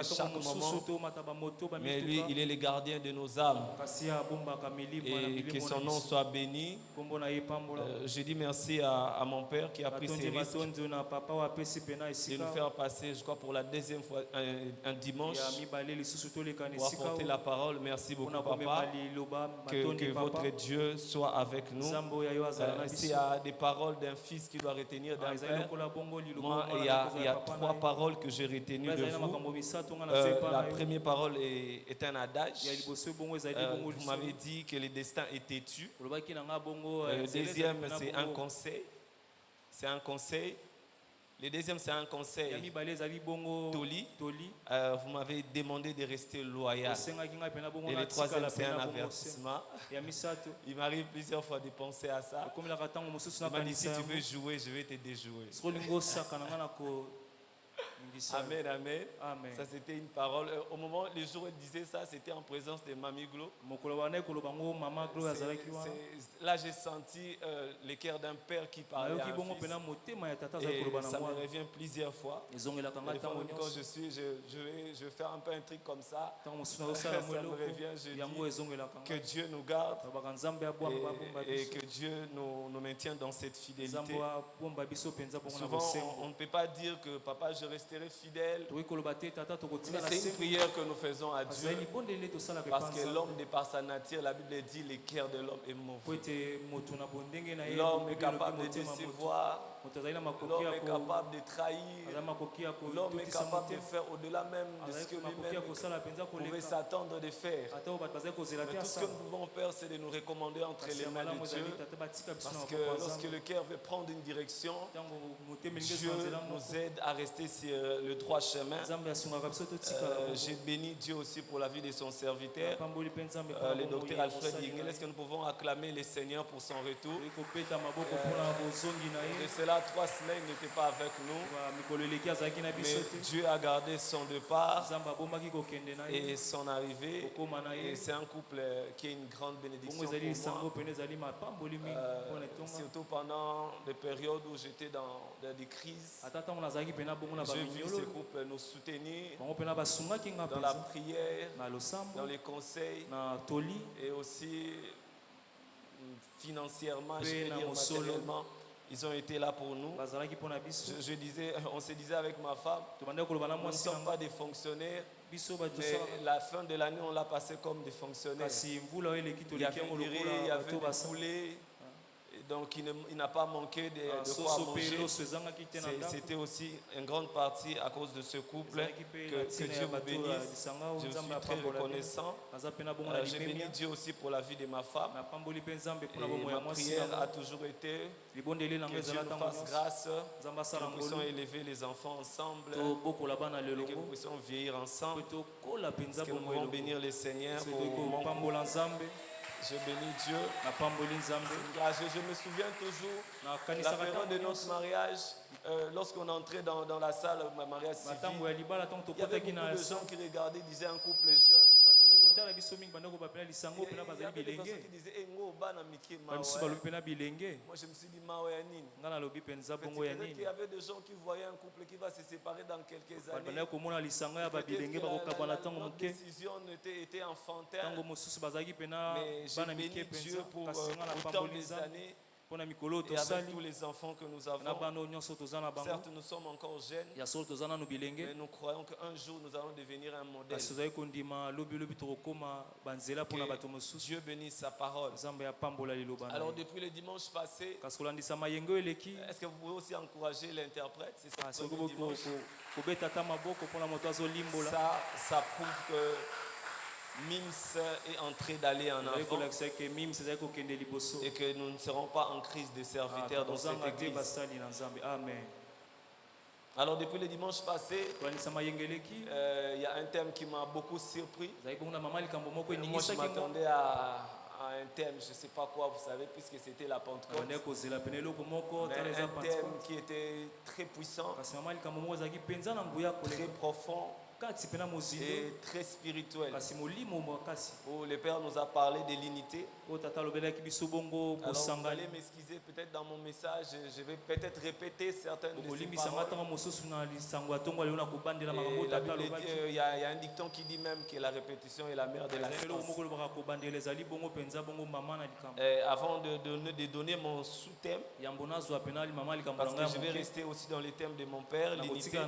chaque moment. Mais lui, il est le gardien de nos âmes. Et que son nom soit béni. Je dis merci à mon père qui a pris ses risques de nous faire passer, je crois, pour la deuxième fois un dimanche pour apporter la parole. Merci beaucoup, papa. Que votre Dieu soit avec nous. S'il y a des paroles d'un fils qui doit retenir d'un père, moi, il y a 3 paroles que j'ai retenues de vous. La première parole est un adage. Vous m'avez dit que le destin est têtu. Le deuxième, c'est un conseil. C'est un conseil. Le deuxième, c'est un conseil. Toli. Vous m'avez demandé de rester loyal. Et le troisième, c'est un avertissement. Il m'arrive plusieurs fois de penser à ça. Il m'a dit, si tu veux jouer, je vais te déjouer. Amen, amen. Ça, c'était une parole. Au moment, le jour où il disait ça, c'était en présence de Mamie Glo. Là, j'ai senti le cœur d'un père qui parlait à un fils. Et ça me revient plusieurs fois. Quand je vais faire un peu un truc comme ça, ça me revient, je dis que Dieu nous garde et que Dieu nous maintienne dans cette fidélité. Souvent, on ne peut pas dire que papa, je resterai fidèle. Mais c'est une prière que nous faisons à Dieu. Parce que l'homme, de par sa nature, la Bible dit le cœur de l'homme est mauvais. L'homme est capable de décevoir. L'homme est capable de trahir. L'homme est capable de faire au-delà même de ce que lui-même pouvait s'attendre de faire. Mais tout ce que nous pouvons faire, c'est de nous recommander entre les mains de Dieu. Parce que lorsque le cœur veut prendre une direction, Dieu nous aide à rester sur le droit chemin. J'ai béni Dieu aussi pour la vie de son serviteur, le docteur Alfred Yingel. Est-ce que nous pouvons acclamer le Seigneur pour son retour? De cela, 3 semaines, il n'était pas avec nous. Mais Dieu a gardé son départ et son arrivée. Et c'est un couple qui est une grande bénédiction pour moi. Surtout pendant des périodes où j'étais dans des crises. J'ai vu ce couple nous soutenir dans la prière, dans les conseils et aussi financièrement, je veux dire matériellement. Ils ont été là pour nous. On se disait avec ma femme, nous ne sommes pas des fonctionnaires, mais la fin de l'année, on l'a passé comme des fonctionnaires. Il y avait du riz, il y avait des poulets. Donc il n'a pas manqué de quoi manger. C'était aussi une grande partie à cause de ce couple. Que Dieu vous bénisse. Je suis très reconnaissant. J'ai béni Dieu aussi pour la vie de ma femme. Et ma prière a toujours été que Dieu nous fasse grâce, que nous puissions élever les enfants ensemble, et que nous puissions vieillir ensemble. Parce que nous pouvons bénir le Seigneur pour mon couple. Je bénis Dieu. Je me souviens toujours la période de notre mariage, lorsqu'on entrait dans la salle de mariage civil, il y avait beaucoup de gens qui regardaient, disaient un couple jeune. Il y avait des personnes qui disaient moi je me suis dit peut-être qu'il y avait des gens qui voyaient un couple qui va se séparer dans quelques années. Notre décision était enfantine. Mais j'ai béni Dieu pour autant des années. Et avec tous les enfants que nous avons, certes nous sommes encore jeunes, mais nous croyons qu'un jour nous allons devenir un modèle. Que Dieu bénisse sa parole. Alors depuis le dimanche passé, est-ce que vous pouvez aussi encourager l'interprète? C'est ça, ça prouve que Mims est en train d'aller en avant et que nous ne serons pas en crise de serviteurs dans cette église. Amen. Alors depuis le dimanche passé, il y a un thème qui m'a beaucoup surpris. Moi je m'attendais à un thème, je ne sais pas quoi, vous savez, puisque c'était la Pentecôte. Mais un thème qui était très puissant, très profond. et très spirituel. Où le Père nous a parlé de l'unité. Alors vous allez m'excuser, peut-être dans mon message, je vais peut-être répéter certaines de ces paroles. Il y a un dicton qui dit même que la répétition est la mère de la science. Avant de donner mon sous-thème, parce que je vais rester aussi dans les thèmes de mon père, l'unité,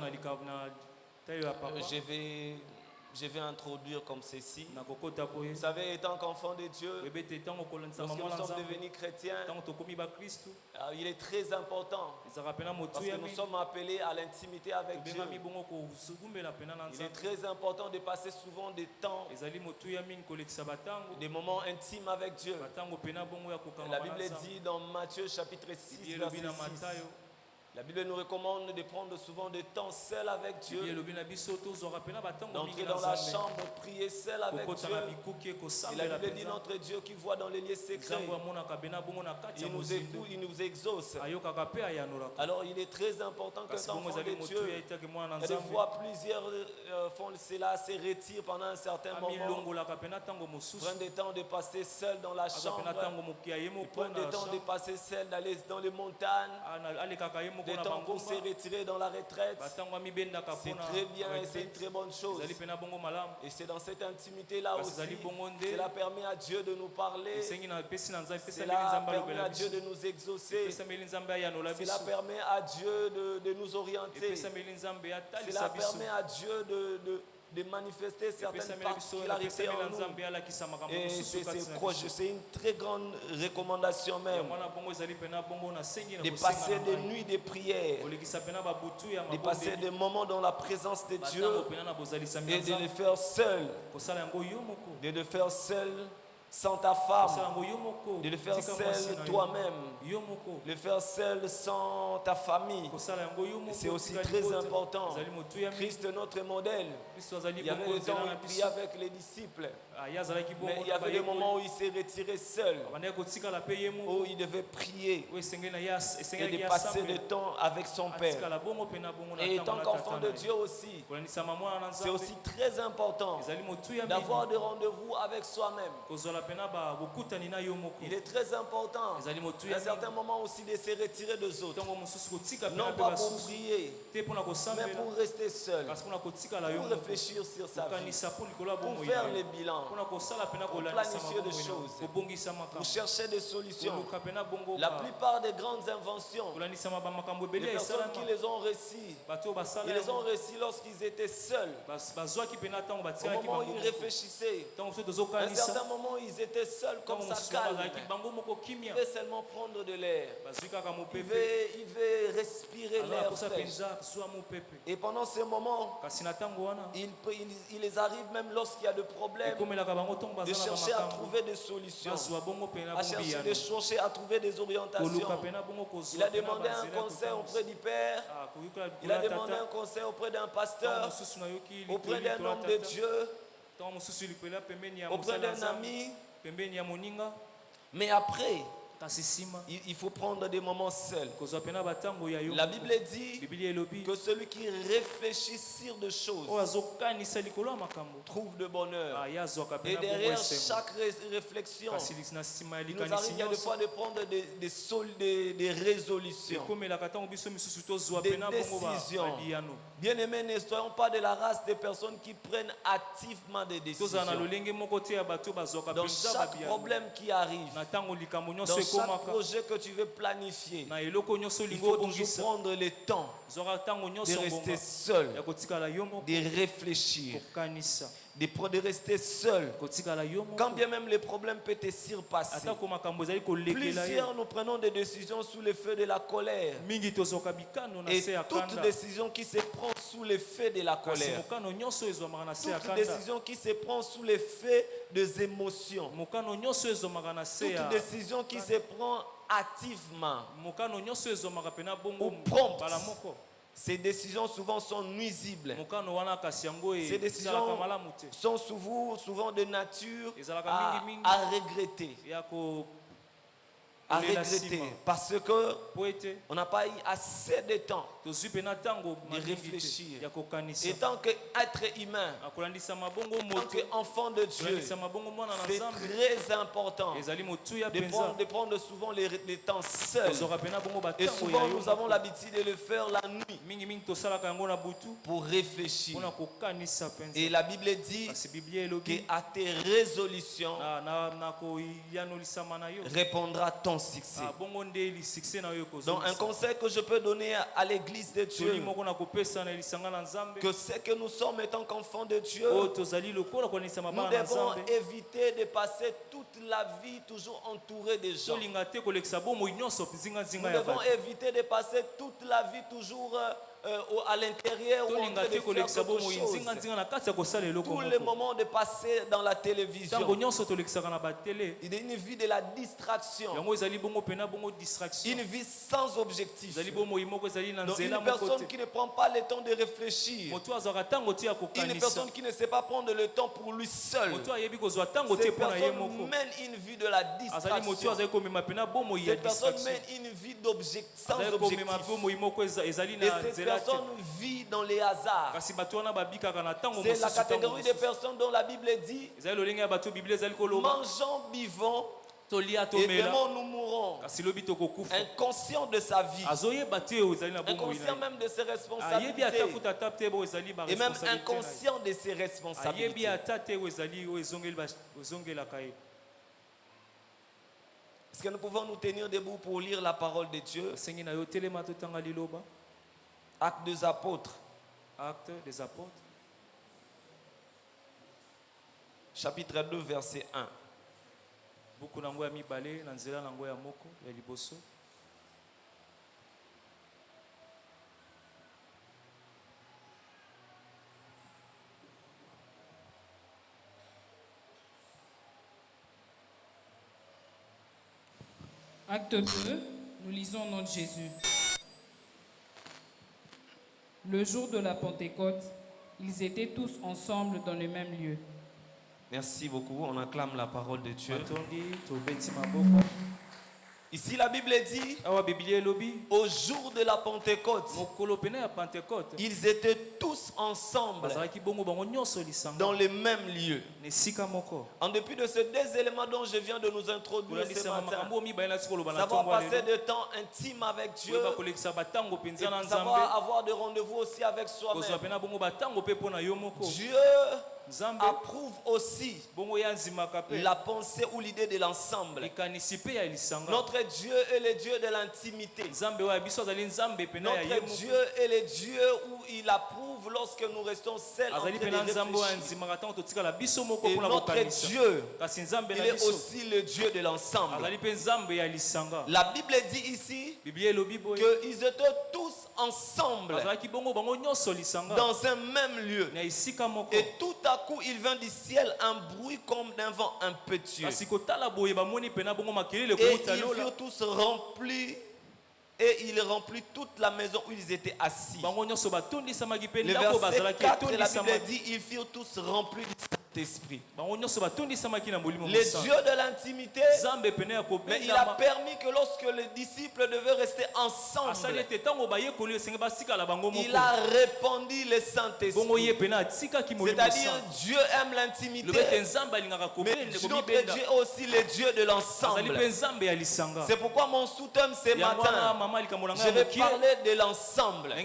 je vais introduire comme ceci. Vous savez, étant qu'enfant de Dieu, lorsque nous sommes devenus chrétiens, il est très important parce que nous sommes appelés à l'intimité avec Dieu. Il est très important de passer souvent des temps, des moments intimes avec Dieu. La Bible dit dans Matthieu chapitre 6, verset 6. La Bible nous recommande de prendre souvent des temps seul avec Dieu, d'entrer dans la chambre, prier seul avec Dieu. Et la Bible dit notre Dieu qui voit dans les lieux secrets, il nous écoute, il nous exauce. Alors il est très important que quand enfant de Dieu, des fois plusieurs font cela, se retirent pendant un certain moment, prennent des temps de passer seul dans la chambre, prennent des temps de passer seul d'aller dans les montagnes, des temps pour se retirer dans la retraite. C'est très bien et c'est une très bonne chose. Et c'est dans cette intimité-là aussi, cela permet à Dieu de nous parler, cela permet à Dieu de nous exaucer, cela permet à Dieu de nous orienter, cela permet à Dieu de manifester certaines particularités en nous. Et c'est une très grande recommandation même de passer des nuits de prière, de passer des moments dans la présence de Dieu et de le faire seul, de le faire seul sans ta femme, de le faire seul toi-même, de le faire seul sans ta famille. C'est aussi très important. Christ, notre modèle, il y avait le temps où il priait avec les disciples, mais il y avait des moments où il s'est retiré seul, où il devait prier et de passer le temps avec son Père. Et étant qu'enfant de Dieu aussi, c'est aussi très important d'avoir des rendez-vous avec soi-même. Il est très important à un certain moment aussi de se retirer des autres, non pas pour prier, mais pour rester seul, pour réfléchir sur sa vie, pour faire les bilans, pour planifier des choses, pour chercher des solutions. La plupart des grandes inventions, les personnes qui les ont réussies, ils les ont réussies lorsqu'ils étaient seuls. Au moment où ils réfléchissaient, à un certain moment ils étaient seuls comme ça, calmes. Il veut seulement prendre de l'air, il veut respirer l'air fraîche. Et pendant ce moment, il les arrive même lorsqu'il y a des problèmes de chercher à trouver des solutions, à chercher à trouver des orientations. Il a demandé un conseil auprès du Père, il a demandé un conseil auprès d'un pasteur, auprès d'un homme de Dieu, auprès d'un ami. Mais après, il faut prendre des moments seuls. La Bible dit que celui qui réfléchit sur des choses trouve de bonheur. Et derrière chaque réflexion, il nous arrive des fois de prendre des résolutions, des décisions. Bien aimés, ne soyons pas de la race des personnes qui prennent activement des décisions. Dans chaque problème qui arrive, dans chaque projet que tu veux planifier, il faut toujours prendre le temps de rester seul, de réfléchir, de rester seul. Quand bien même les problèmes peuvent te surpasser, plusieurs nous prenons des décisions sous le feu de la colère. Et toute décision qui se prend sous l'effet de la colère, toute décision qui se prend sous l'effet des émotions, toute décision qui se prend activement ou prompte, ces décisions souvent sont nuisibles. Ces décisions sont souvent de nature à regretter, à regretter parce que on n'a pas eu assez de temps de réfléchir. Et tant qu'être humain, tant qu'enfant de Dieu, c'est très important de prendre souvent les temps seuls. Et souvent nous avons l'habitude de le faire la nuit pour réfléchir. Et la Bible dit qu'à tes résolutions répondra ton succès. Donc un conseil que je peux donner à l'église de Dieu, que c'est que nous sommes étant qu'enfants de Dieu, nous devons éviter de passer toute la vie toujours entouré des gens. Nous devons éviter de passer toute la vie toujours à l'intérieur ou en train de faire quelque chose. Tout le moment de passer dans la télévision. Il y a une vie de la distraction. Une vie sans objectif. Donc une personne qui ne prend pas le temps de réfléchir. Une personne qui ne sait pas prendre le temps pour lui seul. Cette personne mène une vie de la distraction. Cette personne mène une vie sans objectif. Et personne vit dans les hasards. C'est la catégorie de personnes dont la Bible dit mangeons, buvons et demain nous mourrons. Inconscient de sa vie, inconscient même de ses responsabilités, et même inconscient de ses responsabilités. Est-ce que nous pouvons nous tenir debout pour lire la parole de Dieu? Actes des apôtres. Actes des apôtres. Chapitre 2, verset 1. Acte 2, nous lisons au nom de Jésus. Le jour de la Pentecôte, ils étaient tous ensemble dans le même lieu. Merci beaucoup, on acclame la parole de Dieu. Ici la Bible dit, au jour de la Pentecôte, ils étaient tous ensemble dans le même lieu. En dépit de ces deux éléments dont je viens de nous introduire ce matin, savoir passer de temps intime avec Dieu, et savoir avoir des rendez-vous aussi avec soi-même. Dieu approuve aussi la pensée ou l'idée de l'ensemble. Notre Dieu est le Dieu de l'intimité. Notre Dieu est le Dieu où il approuve lorsque nous restons seuls en train de réfléchir. Et notre Dieu, il est aussi le Dieu de l'ensemble. La Bible dit ici qu'ils étaient tous ensemble dans un même lieu. Et tout à coup, il vient du ciel un bruit comme d'un vent impétueux. Et ils furent tous remplis. Et il remplit toute la maison où ils étaient assis. Le verset 4, la Bible dit, ils furent tous remplis du Saint-Esprit. Le Dieu de l'intimité, mais il a permis que lorsque les disciples devaient rester ensemble, il a répandu le Saint-Esprit. C'est-à-dire Dieu aime l'intimité, mais notre Dieu est aussi le Dieu de l'ensemble. C'est pourquoi mon sous-thème ce matin, je vais parler de l'ensemble.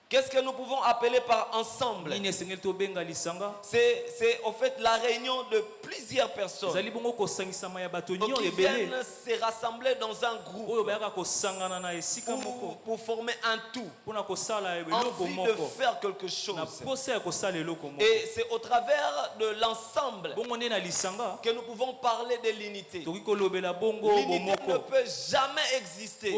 Qu'est-ce que nous pouvons appeler par ensemble? C'est au fait la réunion de plusieurs personnes qui viennent se rassembler dans un groupe pour former un tout, envie de faire quelque chose. Et c'est au travers de l'ensemble que nous pouvons parler de l'unité. L'unité ne peut jamais exister si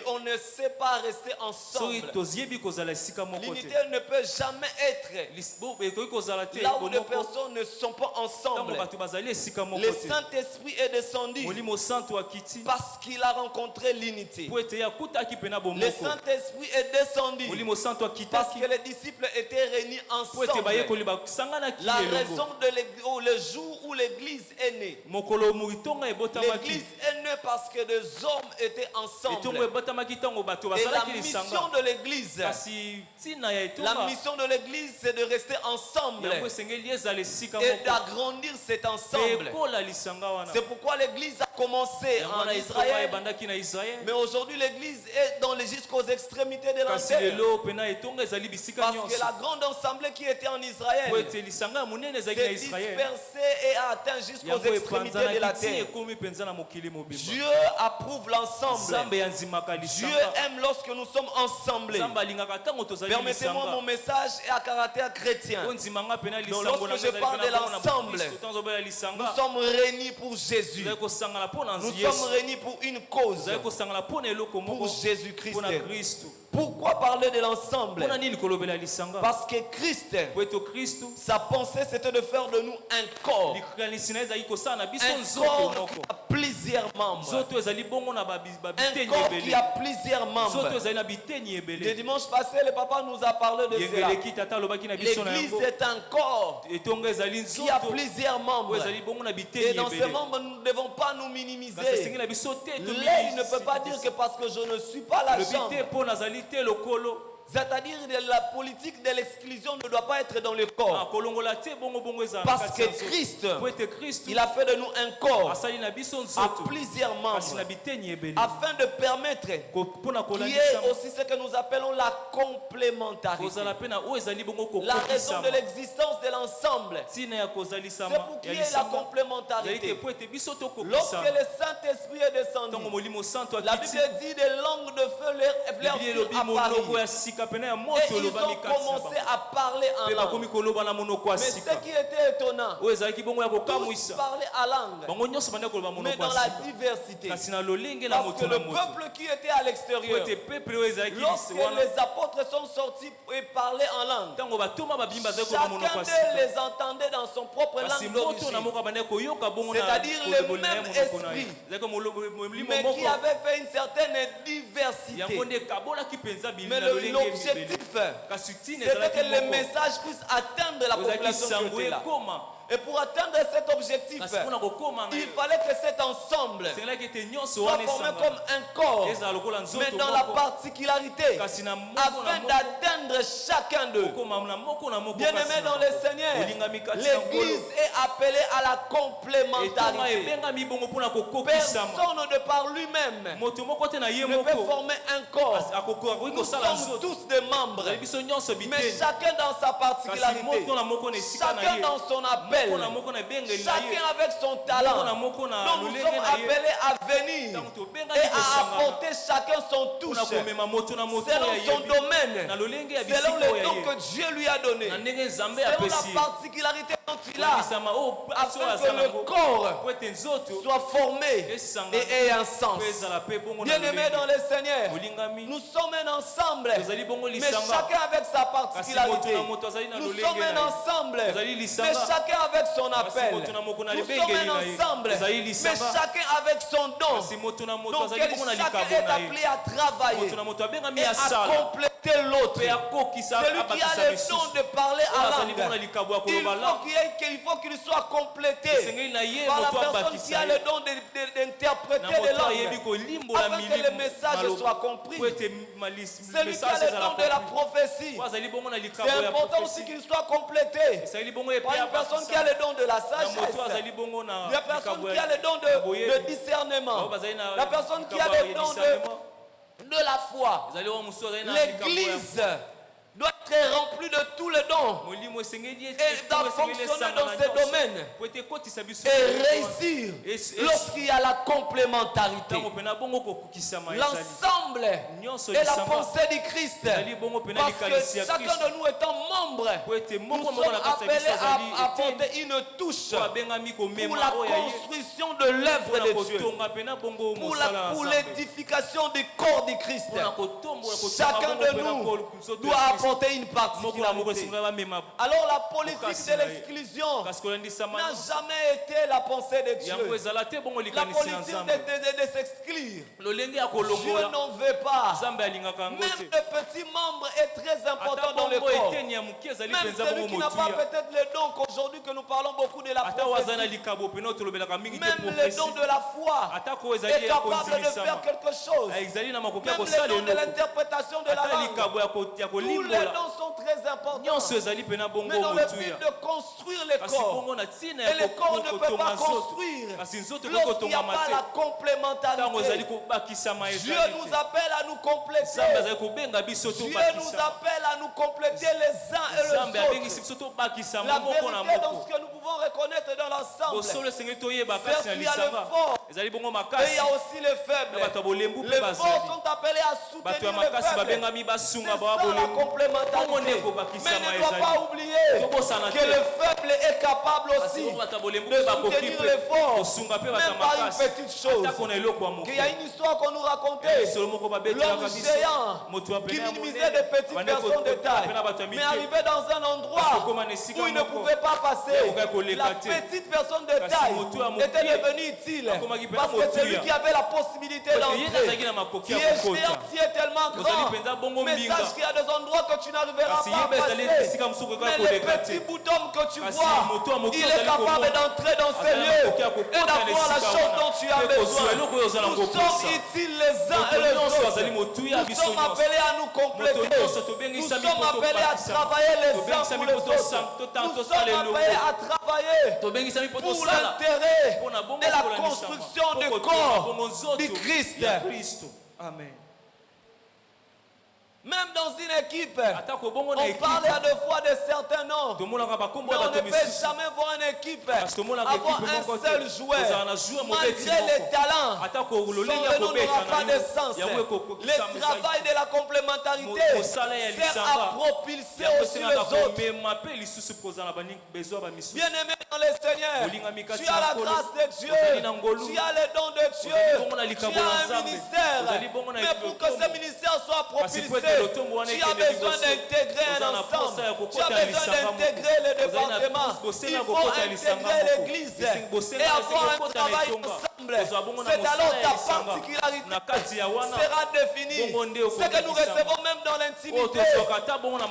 on ne sait pas rester ensemble. L'unité ne peut jamais être là où les personnes ne sont pas ensemble. Le Saint-Esprit est descendu parce qu'il a rencontré l'unité. Le Saint-Esprit est descendu parce que les disciples étaient réunis ensemble. La raison de le jour où l'Église est née. L'Église est née parce que des hommes étaient ensemble. Et la mission de l'Église, c'est de rester ensemble et d'agrandir cet ensemble. C'est pourquoi l'Église a commencé en Israël. Mais aujourd'hui, l'Église est jusqu'aux extrémités de la terre. Parce que la grande assemblée qui était en Israël s'est dispersée et a atteint jusqu'aux extrémités de la terre. Dieu approuve l'ensemble. Dieu aime lorsque nous sommes ensemble. Permettez-moi, mon message est à caractère chrétien. Donc lorsque je parle de l'ensemble, nous sommes réunis pour Jésus. Nous sommes réunis pour une cause, pour Jésus-Christ. Pourquoi parler de l'ensemble? Parce que Christ, sa pensée c'était de faire de nous un corps. Un corps qui a plusieurs membres. Un corps qui a plusieurs membres. Le dimanche passé, le papa nous a parlé de cela. L'église est un corps qui a plusieurs membres. Et dans ces membres, nous ne devons pas nous minimiser. L'œil ne peut pas dire que parce que je ne suis pas la jambe. C'est-à-dire que la politique de l'exclusion ne doit pas être dans le corps. Parce que Christ, il a fait de nous un corps à plusieurs membres afin de permettre qu'il y ait aussi ce que nous appelons la complémentarité. La raison de l'existence de l'ensemble, c'est pour qu'il y ait la complémentarité. Lorsque le Saint-Esprit est descendu, la Bible dit des langues de feu leur furent apparues. Et ils ont commencé à parler en langue. Mais ce qui était étonnant, tous parlaient en langue, mais dans la diversité. Parce que le peuple qui était à l'extérieur, lorsque les apôtres sont sortis et parlaient en langue, chacun d'eux les entendait dans son propre langue d'origine. C'est-à-dire le même esprit, mais qui avait fait une certaine diversité. Mais l'objectif, c'était que le message puisse atteindre la population qui était là. Et pour atteindre cet objectif, il fallait que cet ensemble soit formé comme un corps, mais dans la particularité, afin d'atteindre chacun d'eux. Bien-aimés dans le Seigneur, l'Église est appelée à la complémentarité. Personne de par lui-même ne peut former un corps. Nous sommes tous des membres, mais chacun dans sa particularité, chacun dans son appel, chacun avec son talent. Donc nous sommes appelés à venir et à apporter chacun son touche selon son domaine, selon le don que Dieu lui a donné, selon la particularité dont il a, afin que le corps soit formé et ait un sens. Bien-aimés dans le Seigneur, nous sommes un ensemble, mais chacun avec sa particularité. Nous sommes un ensemble, mais chacun avec son appel. Nous sommes un ensemble, mais chacun avec son don. Donc chacun est appelé à travailler et à compléter l'autre. Celui qui a le don de parler à langue, il faut qu'il soit complété par la personne qui a le don d'interpréter des langues, afin que le message soit compris. Celui qui a le don de la prophétie, c'est important aussi qu'il soit complété par une personne qui a le don de la sagesse, la personne qui a le don de discernement, la personne qui a le don de la foi. L'Église doit être rempli de tous les dons et doit fonctionner dans ces domaines et réussir lorsqu'il y a la complémentarité. L'ensemble est la pensée du Christ. Parce que chacun de nous étant membre, nous sommes appelés à apporter une touche pour la construction de l'œuvre de Dieu, pour l'édification du corps du Christ. Chacun de nous doit apporter une particularité. Alors la politique de l'exclusion n'a jamais été la pensée de Dieu. La politique de s'exclure, Dieu n'en veut pas. Même le petit membre est très important dans le corps. Même celui qui n'a pas peut-être le don qu'aujourd'hui que nous parlons beaucoup de la prophétie, même le don de la foi est capable de faire quelque chose. Même le don de l'interprétation de la langue. Tous les dons sont très importants. Mais dans le but de construire les corps, et le corps ne peut pas construire lorsqu'il n'y a pas la complémentarité. Dieu nous appelle à nous compléter. Dieu nous appelle à nous compléter les uns et les autres. La vérité dans ce que nous pouvons reconnaître dans l'ensemble, c'est qu'il y a le fort et il y a aussi les faibles. Les forts sont appelés à soutenir les faibles. C'est ça la complémentarité. Mais ne doit pas oublier que le faible est capable aussi de soutenir les forts, même par une petite chose. Il y a une histoire qu'on nous racontait. L'homme géant qui minimisait des petites personnes de taille, mais arrivait dans un endroit où il ne pouvait pas passer. La petite personne de taille était devenue utile parce que c'est lui qui avait la possibilité d'entrer. Qui est géant, qui est tellement grand, mais sache qu'il y a des endroits que tu n'arriveras pas à passer. Mais le petit bout d'homme que tu vois, il est capable d'entrer dans ces lieux et d'avoir la chose dont tu as besoin. Nous sommes utiles les uns et les autres. Nous sommes appelés à nous compléter. Nous sommes appelés à travailler les uns pour les autres. Nous sommes appelés à travailler pour l'intérêt de la construction du corps du Christ. Amen. Même dans une équipe, on parle à deux fois de certains noms. Mais on ne peut jamais voir une équipe avoir un seul joueur. Malgré les talents, son nom n'aura pas de sens. Le travail de la complémentarité sert à propulser aussi les autres. Bien-aimé dans le Seigneur, tu as la grâce de Dieu, tu as le don de Dieu, tu as un ministère. Mais pour que ce ministère soit propulsé, tu as besoin d'intégrer un ensemble. Tu as besoin d'intégrer le département. Il faut intégrer l'église et avoir un travail ensemble. C'est alors ta particularité sera définie. Ce que nous recevons même dans l'intimité,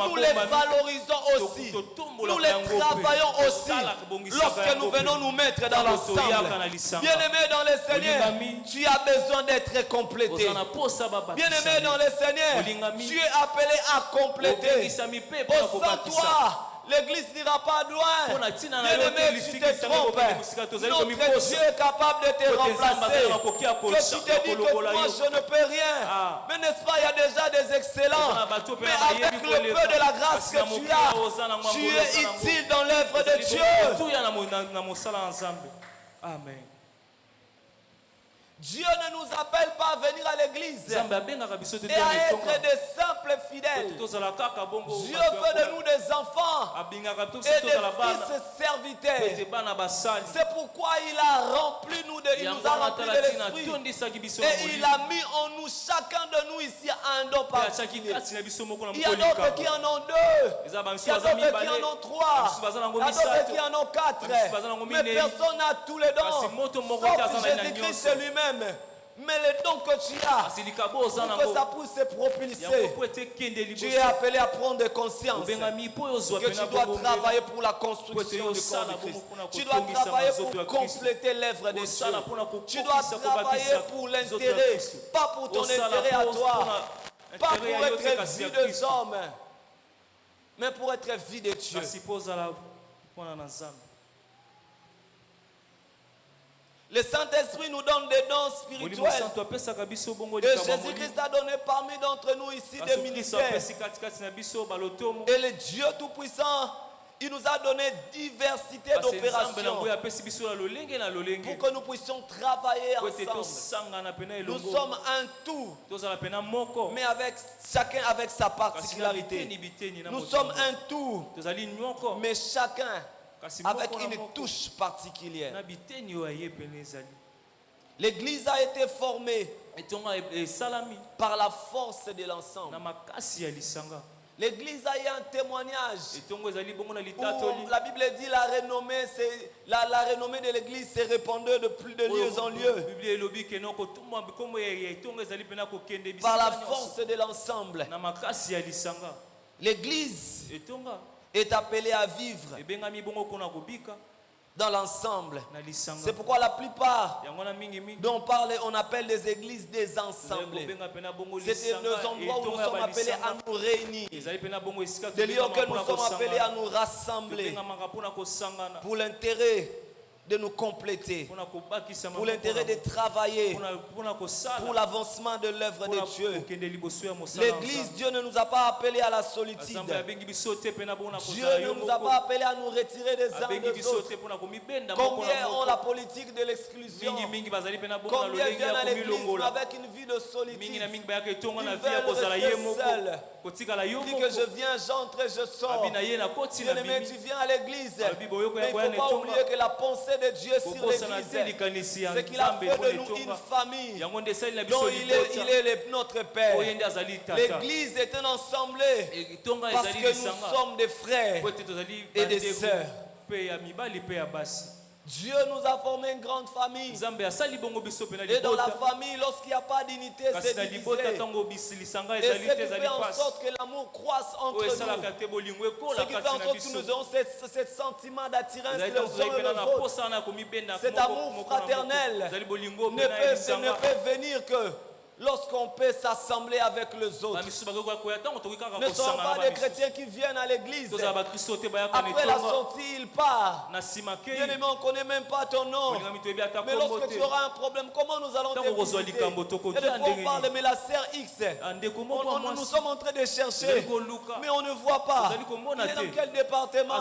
nous les valorisons aussi. Nous les travaillons aussi lorsque nous venons nous mettre dans l'ensemble. Bien-aimé dans le Seigneur, tu as besoin d'être complété. Bien-aimé dans le Seigneur, tu es appelé à compléter. Au sein de toi, l'église n'ira pas loin. Bien-aimé, tu te trompes. Notre Dieu est capable de te remplacer. Que tu te dis que moi je ne peux rien. Mais n'est-ce pas, il y a déjà des excellents. Mais avec le peu de la grâce que tu as, tu es utile dans l'œuvre de Dieu. Amen. Dieu ne nous appelle pas à venir à l'église et à être des simples fidèles. Dieu veut de nous des enfants et des fils serviteurs. C'est pourquoi il a rempli nous de l'esprit et il a mis en nous, chacun de nous ici, un don particulier. Il y a d'autres qui en ont deux, il y a d'autres qui en ont trois, il y a d'autres qui en ont quatre. Mais personne n'a tous les dons, sauf Jésus-Christ lui-même. Mais le don que tu as, pour que ça puisse se propulser, tu es appelé à prendre conscience que tu dois travailler pour la construction du corps de Christ. Tu dois travailler pour compléter l'œuvre de Dieu. Tu dois travailler pour l'intérêt, pas pour ton intérêt à toi, pas pour être vie des hommes, mais pour être vie de Dieu. Le Saint-Esprit nous donne des dons spirituels. Et Jésus-Christ a donné parmi d'entre nous ici des ministères. Et le Dieu Tout-Puissant, il nous a donné diversité d'opérations pour que nous puissions travailler ensemble. Nous sommes un tout, mais avec chacun avec sa particularité. Nous sommes un tout, mais chacun avec une touche particulière. L'Église a été formée par la force de l'ensemble. L'Église a eu un témoignage où la Bible dit la renommée de l'Église s'est répandue de plus de lieu en lieu par la force de l'ensemble. L'Église est appelée à vivre dans l'ensemble. C'est pourquoi la plupart dont on parle, on appelle des églises désensemblées. C'est des endroits où nous sommes appelés à nous réunir. Des lieux auxquels nous sommes appelés à nous rassembler pour l'intérêt de nous compléter, pour l'intérêt de travailler, pour l'avancement de l'œuvre de Dieu. L'Église, Dieu ne nous a pas appelés à la solitude. Dieu ne nous a pas appelés à nous retirer des uns des autres. Combien ont la politique de l'exclusion? Combien viennent à l'Église avec une vie de solitude? Ils veulent rester seuls. Dit que je viens, j'entre et je sors. Bien-aimé, tu viens à l'Église, mais il ne faut pas oublier que la pensée de Dieu sur l'Église, c'est qu'il a fait de nous une famille dont il est notre Père. L'Église est un ensemble parce que nous sommes des frères et des sœurs. Dieu nous a formé une grande famille. Et dans la famille, lorsqu'il n'y a pas d'unité, c'est divisé. Et ce qui fait en sorte que l'amour croisse entre nous. Ce qui fait en sorte que nous avons ce sentiment d'attirance les uns et les autres. Cet amour fraternel ne peut venir que lorsqu'on peut s'assembler avec les autres. Ne sommes pas des chrétiens qui viennent à l'église. Après la sortie, ils partent. Bien-aimé, on ne connaît même pas ton nom. Mais lorsque tu auras un problème, comment nous allons te visiter? Et des fois on parle, mais la sœur X, nous sommes en train de chercher, mais on ne voit pas. Il est dans quel département?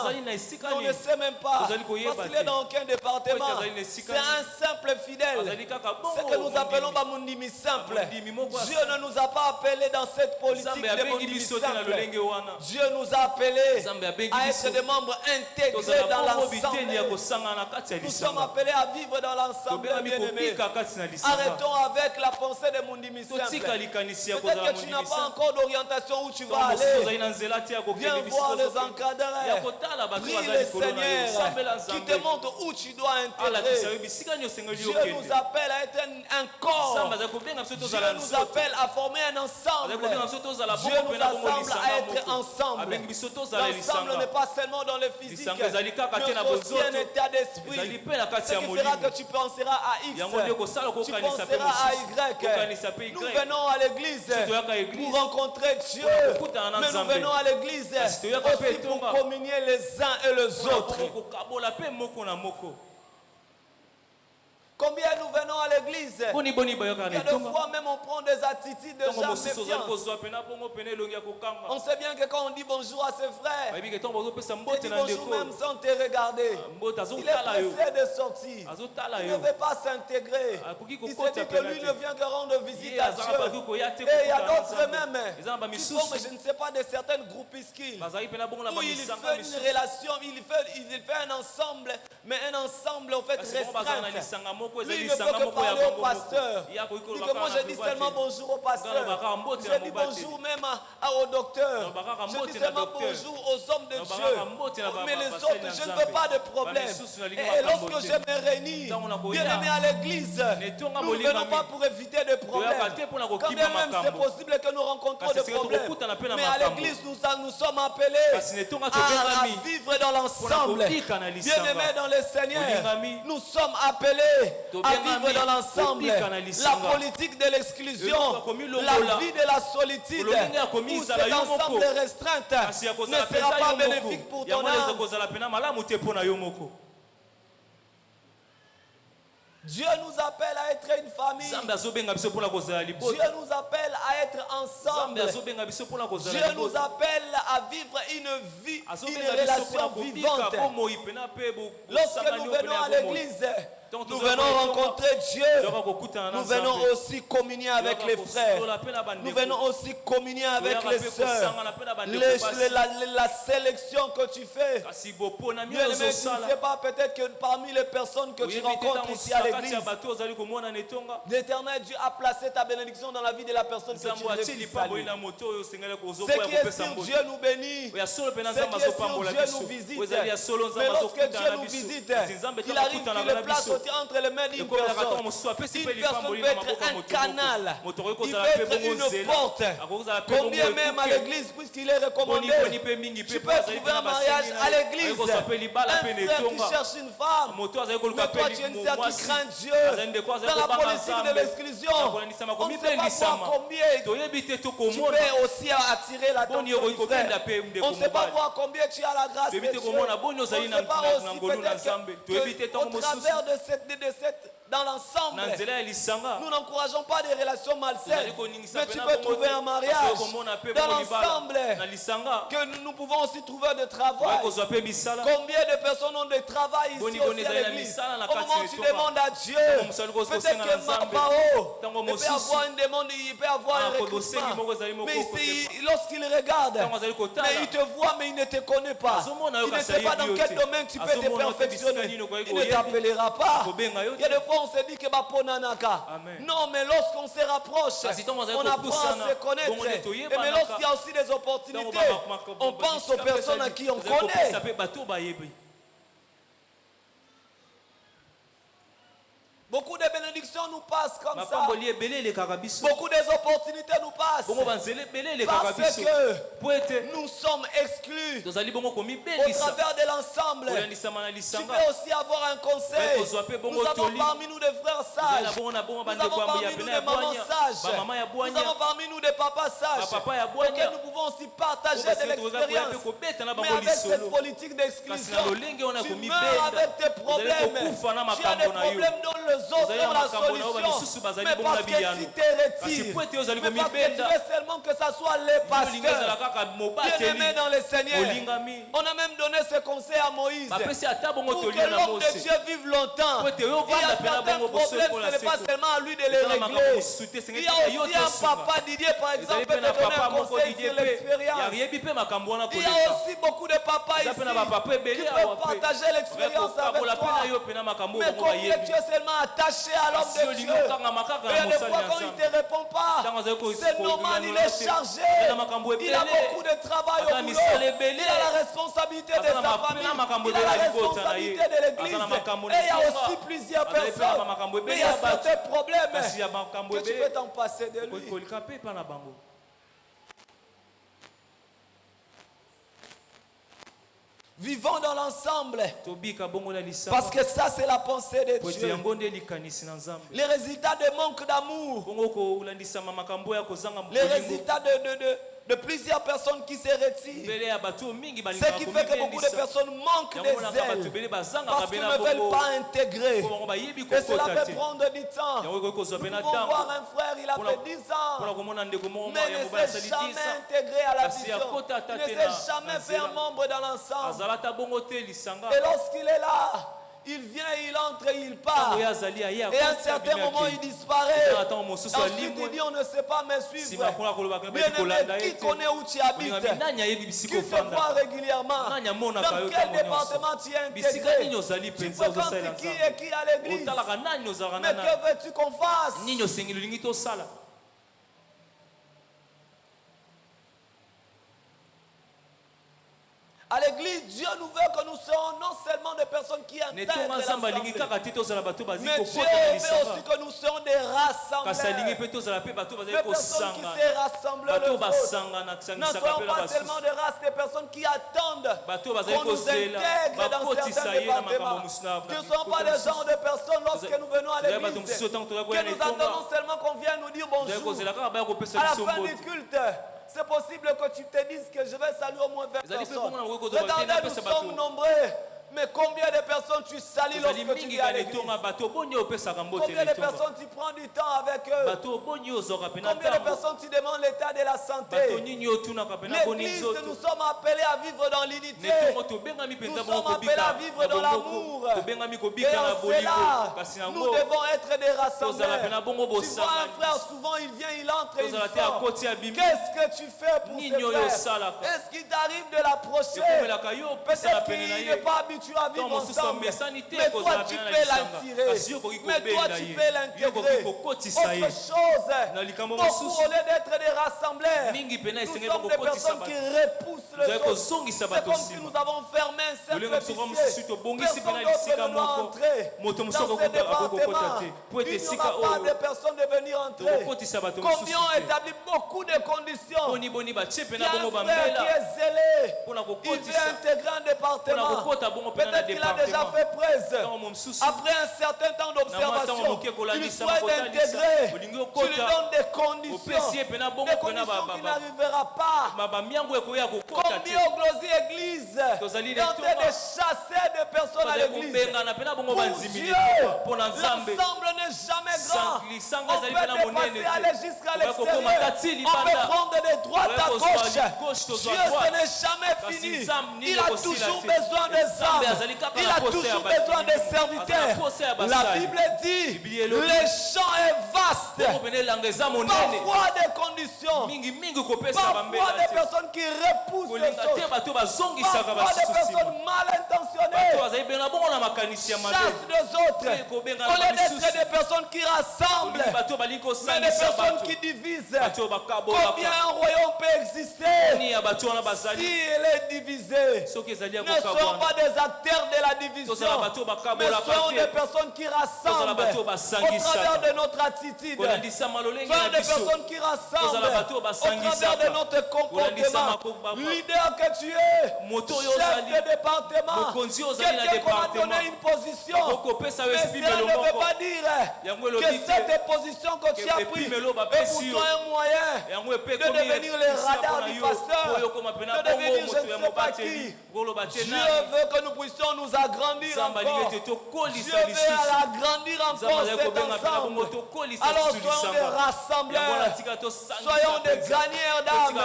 On ne sait même pas. Parce qu'il est dans aucun département. C'est un simple fidèle. Ce que nous appelons Bamundimi simple. Dieu ne nous a pas appelés dans cette politique de Bamundimi simple. Dieu nous a appelés à être des membres intégrés dans l'ensemble. Nous sommes appelés à vivre dans l'ensemble, bien-aimés. Arrêtons avec la pensée de Bamundimi simple. Peut-être que tu n'as pas encore d'orientation où tu vas aller. Viens voir les encadreurs. Prie le Seigneur qui te montre où tu dois intégrer. Dieu nous appelle à être un corps. Dieu nous appelle à former un ensemble. Dieu nous assemble à être ensemble. L'ensemble n'est pas seulement dans le physique, mais aussi un état d'esprit. Ce qui fera que tu penseras à X, tu penseras à Y. Nous venons à l'église pour rencontrer Dieu, mais nous venons à l'église aussi pour communier les uns et les autres. Combien nous venons à l'église? Il y a des fois même on prend des attitudes de gens méfiants. On sait bien que quand on dit bonjour à ses frères, on dit bonjour même sans te regarder. Il est pressé de sortir. Il ne veut pas s'intégrer. Il se dit que lui ne vient que rendre visite à Dieu. Et il y a d'autres même qui font, je ne sais pas, de certaines groupuscules où il fait une relation, il fait un ensemble, mais un ensemble en fait restreint. Lui, il ne peut que parler au pasteur. Il dit que moi, je dis seulement bonjour au pasteur. Je dis bonjour même au docteur. Je dis seulement bonjour aux hommes de Dieu. Mais les autres, je ne veux pas de problème. Et lorsque je me réunis, bien aimé à l'église, nous ne venons pas pour éviter de problèmes. Quand bien même c'est possible que nous rencontrons des problèmes. Mais à l'église, nous sommes appelés à vivre dans l'ensemble. Bien aimé dans le Seigneur, nous sommes appelés à vivre dans l'ensemble. La politique de l'exclusion, la vie de la solitude, où cet ensemble de restreintes ne sera pas bénéfique pour ton âme. Dieu nous appelle à être une famille. Dieu nous appelle à être ensemble. Dieu nous appelle à vivre une relation vivante. Lorsque nous venons à l'église, nous venons rencontrer Dieu. Nous venons aussi communier avec les frères. Nous venons aussi communier avec les sœurs. La sélection que tu fais. Bien aimé, tu ne sais pas, peut-être que parmi les personnes que tu rencontres ici à l'église, l'Éternel Dieu a placé ta bénédiction dans la vie de la personne que tu refuses. Ce qui est sûr, Dieu nous bénit. Ce qui est sûr, Dieu nous visite. Mais lorsque Dieu nous visite, il arrive qu'il le place entre les mains d'une personne. Une personne peut être un canal. Il peut être une porte. Combien même à l'église, puisqu'il est recommandé, tu peux trouver un mariage à l'église. Un frère qui cherche une femme. Mais toi, tu es une sœur qui craint Dieu. Dans la politique de l'exclusion, on ne sait pas voir combien tu peux aussi attirer l'attention du frère. On ne sait pas voir combien tu as la grâce de Dieu. On ne sait pas aussi peut-être qu'au travers de cette dans l'ensemble, nous n'encourageons pas des relations malsaines, mais tu peux trouver un mariage dans l'ensemble, que nous pouvons aussi trouver de travail. Combien de personnes ont de travail ici aussi à l'église? Au moment où tu demandes à Dieu, peut-être que Marbao, il peut avoir une demande, il peut avoir un recrutement, mais lorsqu'il regarde, mais il te voit mais il ne te connaît pas, il ne sait pas dans quel domaine tu peux te perfectionner, il ne t'appellera pas. Il y a des fois on se dit que non, mais lorsqu'on se rapproche, on apprend à se connaître. Mais lorsqu'il y a aussi des opportunités, on pense aux personnes à qui on connaît. Beaucoup de bénédictions nous passent comme ça. Beaucoup d'opportunités nous passent. Parce que nous sommes exclus au travers de l'ensemble. Tu peux aussi avoir un conseil. Nous avons parmi nous des frères sages. Nous avons parmi nous des mamans sages. Nous avons parmi nous des papas sages. Auxquels nous pouvons aussi partager de l'expérience. Mais avec cette politique d'exclusion, tu meurs avec tes problèmes. Tu as des problèmes dans le autres ont la solution, mais parce que tu te retires, mais parce que tu veux seulement que ça soit les pasteurs bien-aimés dans le Seigneur. On a même donné ce conseil à Moïse pour que l'homme de Dieu vive longtemps. Il y a certains problèmes, ce n'est pas seulement à lui de les régler. Il y a aussi un papa Didier par exemple peut te donner un conseil sur l'expérience. Il y a aussi beaucoup de papas ici qui peuvent partager l'expérience avec toi. Mais combien tu es seulement attaché à l'homme de Dieu. Et il y a des fois quand il ne te répond pas, c'est normal, il est chargé. Il a beaucoup de travail au boulot. Il a la responsabilité de sa famille. Il a la responsabilité de l'église. Et il y a aussi plusieurs personnes. Mais il y a certains problèmes que tu peux t'en passer de lui. Vivons dans l'ensemble. Parce que ça, c'est la pensée de Dieu. Les résultats de manque d'amour. Les résultats de plusieurs personnes qui se retirent. Ce qui fait que beaucoup de personnes manquent des ailes. Parce qu'ils ne veulent pas intégrer. Et cela peut prendre du temps. Nous pouvons voir un frère, il a fait 10 ans. Mais il ne s'est jamais intégré à la vision. Il ne s'est jamais fait un membre dans l'ensemble. Et lorsqu'il est là, il vient, il entre, il part. Et à un certain moment, il disparaît. Ensuite, il dit, on ne sait pas me suivre. Bien-aimé, qui connaît où tu habites? Qui te voit régulièrement? Dans quel département tu es intégré? Tu fréquentes qui et qui à l'église? Mais que veux-tu qu'on fasse? À l'église, Dieu nous veut que nous soyons non seulement des personnes qui intègrent l'ensemble, mais Dieu veut aussi que nous soyons des rassembleurs. Des personnes qui se rassemblent le jour. Ne soyons pas seulement des races, des personnes qui attendent qu'on nous intègre dans certains départements. Ne soyons pas des genres de personnes lorsque nous venons à l'église, que nous attendons seulement qu'on vienne nous dire bonjour. À la fin du culte, c'est possible que tu te dises que je vais saluer au moins 20 personnes. Regardez, nous sommes nombreux, Mais combien de personnes tu salis lorsque tu viens à l'église? Combien de personnes tu prends du temps avec eux? Combien de personnes tu demandes l'état de la santé? L'église, nous sommes appelés à vivre dans l'unité. Nous sommes appelés à vivre dans l'amour. Et en cela, nous devons être des rassembleurs. Tu vois un frère, souvent il vient, il entre et il sort. Qu'est-ce que tu fais pour ce frère? Est-ce qu'il t'arrive de l'approcher? Peut-être qu'il n'est pas habitué à vivre ensemble. Mais toi, tu peux l'attirer. Mais toi, tu peux l'intégrer. Autre chose, beaucoup, au lieu d'être des rassembleurs, nous sommes des personnes qui repoussent le chose. C'est comme si nous avons fermé un cercle vicieux. Personne d'autre ne doit entrer dans ce département. Il n'y aura pas de personnes de venir entrer. Combien ont établi beaucoup de conditions? Il y a un frère qui est zélé. Il veut intégrer un département. Peut-être qu'il a déjà fait presse. Après un certain temps d'observation, il souhaite intégrer. Tu lui donnes des conditions. Des conditions qu'il n'arrivera pas. Combien au Glosie Église est en train de chasser des personnes à l'église? Pour Dieu, l'ensemble n'est jamais grand. On peut dépasser, aller jusqu'à l'extérieur. On peut prendre des droites à gauche. Dieu, ce n'est jamais fini. Il a toujours besoin des âmes. Il a toujours besoin des serviteurs. La Bible dit, le champ est vaste. Parfois des conditions. Parfois des personnes qui repoussent les choses. Parfois des personnes mal intentionnées. Chasse des autres. Au lieu d'être des personnes qui rassemblent, mais des personnes qui divisent. Combien un royaume peut exister si il est divisé? Ne soyons pas des acteurs de la division, mais soyons des personnes qui rassemblent au travers de notre attitude. Soyons des personnes qui rassemblent au travers de notre comportement. Leader que tu es, chef de département, quelqu'un qu'on a donné une position, mais cela ne veut pas dire que cette position que tu as prise est pour toi un moyen de devenir le radar du pasteur, de devenir je ne sais pas qui. Dieu veut que nous puissions nous agrandir encore. Dieu veut agrandir encore cet ensemble. Alors soyons des rassembleurs, soyons des gagnants d'âmes,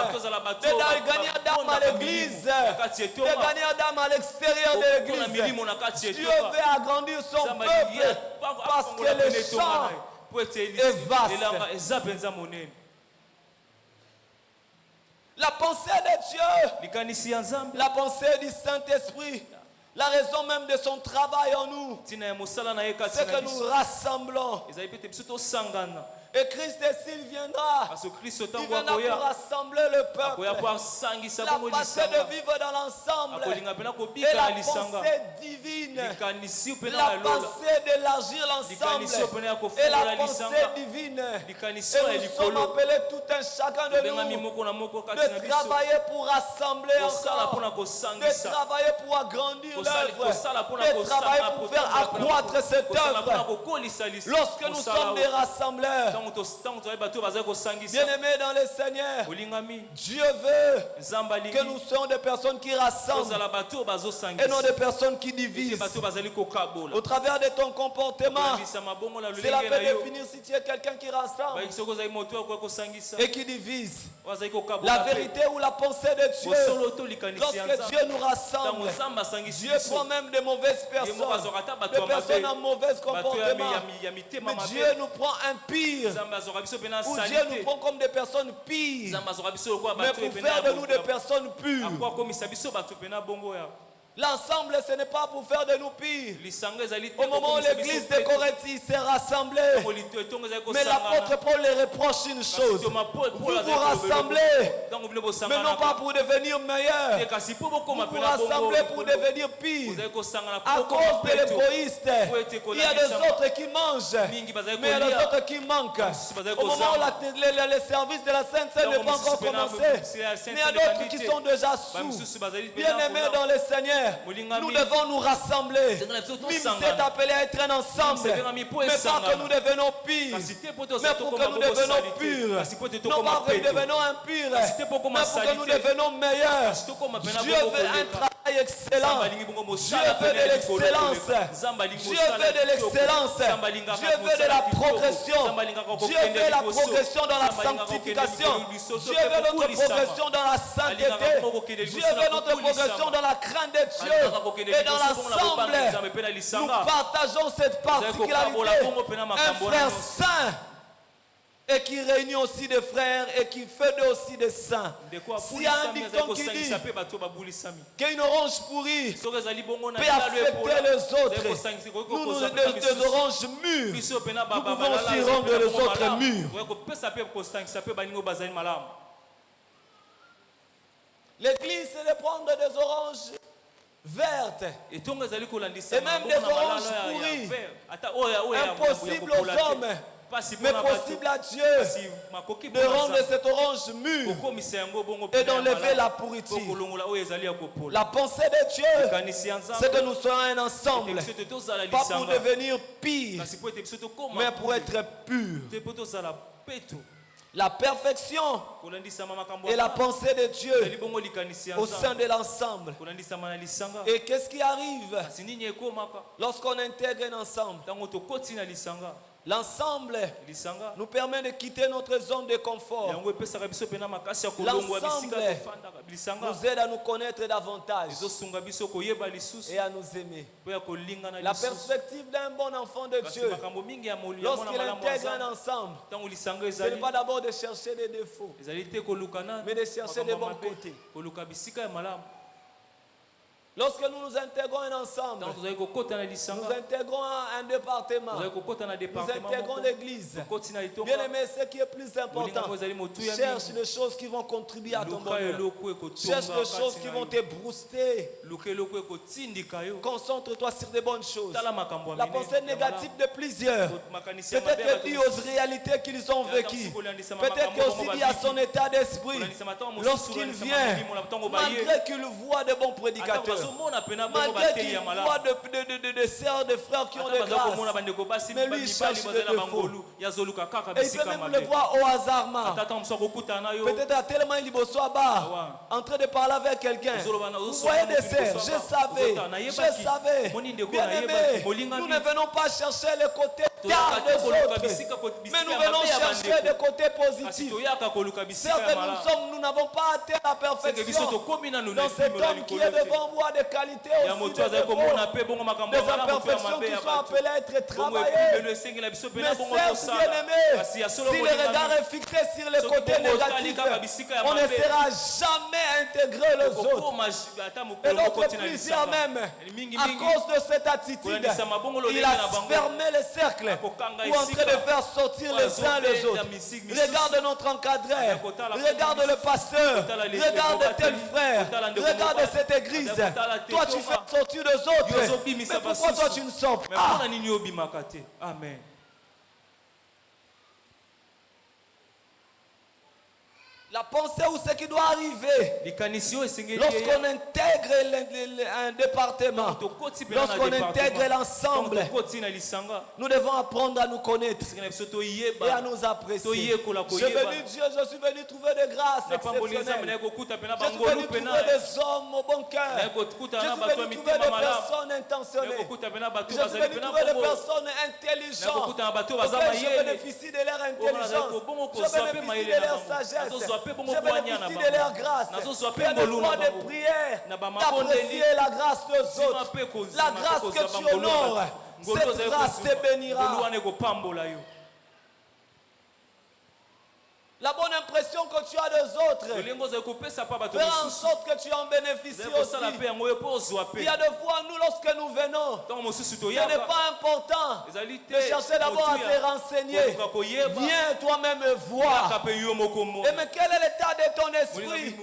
des gagnants d'âmes à l'église, des gagnants d'âmes à l'extérieur de l'église. Dieu veut agrandir son peuple parce que le champ est vaste. La pensée de Dieu, la pensée du Saint-Esprit, la raison même de son travail en nous, c'est que nous rassemblons. Et Christ, s'il viendra, il viendra pour rassembler le peuple. La pensée de vivre dans l'ensemble et la pensée divine. La pensée d'élargir l'ensemble et la pensée divine. Et nous sommes appelés tout un chacun de nous de travailler pour rassembler encore, de travailler pour agrandir l'œuvre, de travailler pour faire accroître cette œuvre. Lorsque nous sommes des rassembleurs, bien-aimés dans le Seigneur, Dieu veut que nous soyons des personnes qui rassemblent et non des personnes qui divisent. Au travers de ton comportement, cela peut définir si tu es quelqu'un qui rassemble et qui divise. La vérité ou la pensée de Dieu, lorsque Dieu nous rassemble, Dieu prend même de mauvaises personnes, des personnes en mauvais comportement, mais Dieu nous prend un pire, ou Dieu nous prend comme des personnes pires, mais pour faire de nous des personnes pures. L'ensemble, ce n'est pas pour faire de nous pires. Au moment où l'église de Corinthe s'est rassemblée, mais l'apôtre Paul les reproche une chose: vous vous rassemblez, mais non pas pour devenir meilleurs, vous vous rassemblez pour devenir pires à cause de l'égoïste. Il y a des autres qui mangent, mais il y a des autres qui manquent. Au moment où le service de la Sainte Seine n'est pas encore commencé, il y a d'autres qui sont déjà sous. Bien-aimés dans le Seigneur, nous devons nous rassembler. Mime s'est appelé à être un ensemble, mais pas que nous devenons pires, mais pour que nous devenons purs. Non pas que nous devenons impurs, mais pour que nous devenons meilleurs. Dieu veut un travail travail excellent. Dieu veut de l'excellence. Dieu veut de l'excellence. Dieu veut de la progression. Dieu veut la progression dans la sanctification. Dieu veut notre progression dans la sainteté. Dieu veut notre progression dans la crainte de Dieu. Et dans l'ensemble, nous partageons cette particularité. Un frère saint et qui réunit aussi des frères et qui fait aussi des saints. S'il y a un dicton qui dit qu'une orange pourrie peut affecter les autres, nous, des oranges mûres, nous pouvons aussi rendre les autres mûrs. L'église, c'est de prendre des oranges vertes et même des oranges pourries. Impossible aux hommes, mais possible à Dieu de rendre cette orange mûre et d'enlever la pourriture. La pensée de Dieu, c'est que nous soyons un ensemble, pas pour devenir pire, mais pour être pur. La perfection et la pensée de Dieu au sein de l'ensemble. Et qu'est-ce qui arrive lorsqu'on intègre un ensemble? L'ensemble nous permet de quitter notre zone de confort. L'ensemble nous aide à nous connaître davantage et à nous aimer. La perspective d'un bon enfant de Dieu, lorsqu'il intègre un ensemble, ce n'est pas d'abord de chercher des défauts, mais de chercher des bons côtés. Lorsque nous nous intégrons un ensemble, nous intégrons un département, nous intégrons l'église. Bien aimé, ce qui est plus important, cherche les choses qui vont contribuer à ton bonheur. Cherche les choses qui vont te booster. Concentre-toi sur des bonnes choses. La pensée négative de plusieurs, peut-être due aux réalités qu'ils ont vécues, peut-être aussi liée à son état d'esprit. Lorsqu'il vient, malgré qu'il voit de bons prédicateurs, malgré qu'il voit des sœurs, des frères qui ont des grâces, mais lui il cherche des défauts. Et il peut même le voir au hasard. Peut-être à tellement il est en train de parler avec quelqu'un. Vous voyez des sœurs, je savais. Bien aimé, nous ne venons pas chercher le côté tard des autres, mais nous venons chercher le côté positif. Certes, nous n'avons pas atteint la perfection dans cet homme qui est devant vous, de qualité aussi, des imperfections qui sont appelées à être travaillées. Mais certes, bien aimé, si le regard est fixé sur les côtés négatifs, on ne sera jamais intégré les autres. Et d'autres plusieurs même, à cause de cette attitude, il a fermé le cercle ou en train de faire sortir les uns les autres. Regarde notre encadreur, regarde le pasteur, regarde tel frère, regarde cette église. Toi tu fais sortir les autres, mais pourquoi toi tu ne sors pas? Amen. La pensée ou ce qui doit arriver lorsqu'on intègre un département, lorsqu'on intègre l'ensemble, nous devons apprendre à nous connaître et à nous apprécier. Je suis venu trouver des grâces exceptionnelles. Je suis venu trouver des hommes au bon cœur. Je suis venu trouver des personnes intentionnées. Je suis venu trouver des personnes intelligentes. Je bénéficie de leur intelligence. Je bénéficie de leur sagesse. Je bénéficie de leur grâce. Il y a des fois de prière d'apprécier la grâce des autres. La grâce que tu honores, cette grâce te bénira. La bonne impression que tu as des autres, faire en sorte que tu en bénéficies aussi. Il y a des fois, nous, lorsque nous venons, ce n'est pas important de chercher d'abord à se renseigner. Viens toi-même voir. Et mais quel est l'état de ton esprit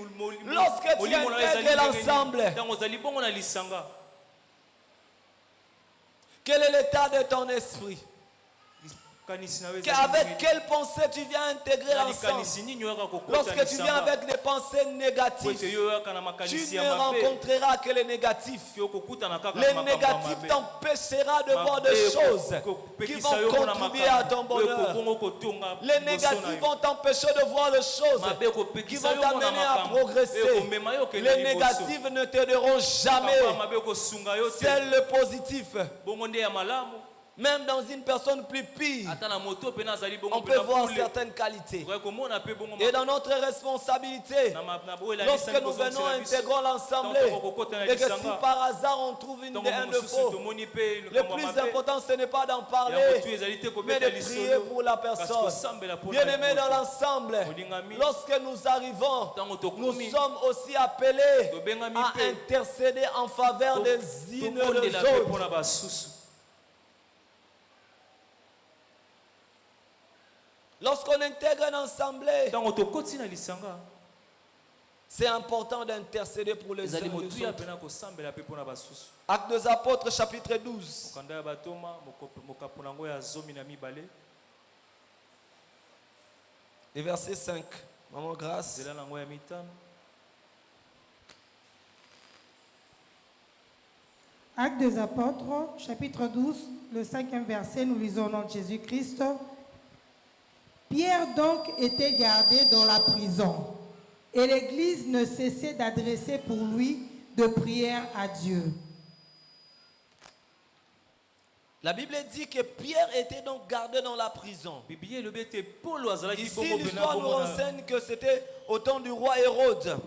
lorsque tu intègres l'ensemble? Quel est l'état de ton esprit? Avec quelle pensée tu viens intégrer l'ensemble? Lorsque tu viens avec des pensées négatives, tu ne rencontreras que les négatifs. Les négatifs t'empêchera de voir des choses qui vont contribuer à ton bonheur. Les négatifs vont t'empêcher de voir des choses qui vont t'amener à progresser. Les négatifs ne t'aideront jamais. C'est le positif. Même dans une personne plus pire, on peut voir certaines qualités. Et dans notre responsabilité, lorsque nous venons intégrer l'assemblée, et que si par hasard on trouve un défaut, le plus important ce n'est pas d'en parler, mais de prier pour la personne. Bien aimé dans l'ensemble, lorsque nous arrivons, nous sommes aussi appelés à intercéder en faveur des unes des autres. Lorsqu'on intègre un assemblée, c'est important d'intercéder pour les uns et les autres. Actes des Apôtres, chapitre 12. Et verset 5. Maman, grâce. Actes des Apôtres, chapitre 12, le 5e verset, nous lisons au nom de Jésus-Christ. Pierre donc était gardé dans la prison, et l'Église ne cessait d'adresser pour lui de prières à Dieu. La Bible dit que Pierre était donc gardé dans la prison. Ici, l'histoire nous renseigne que c'était au temps du roi Hérode.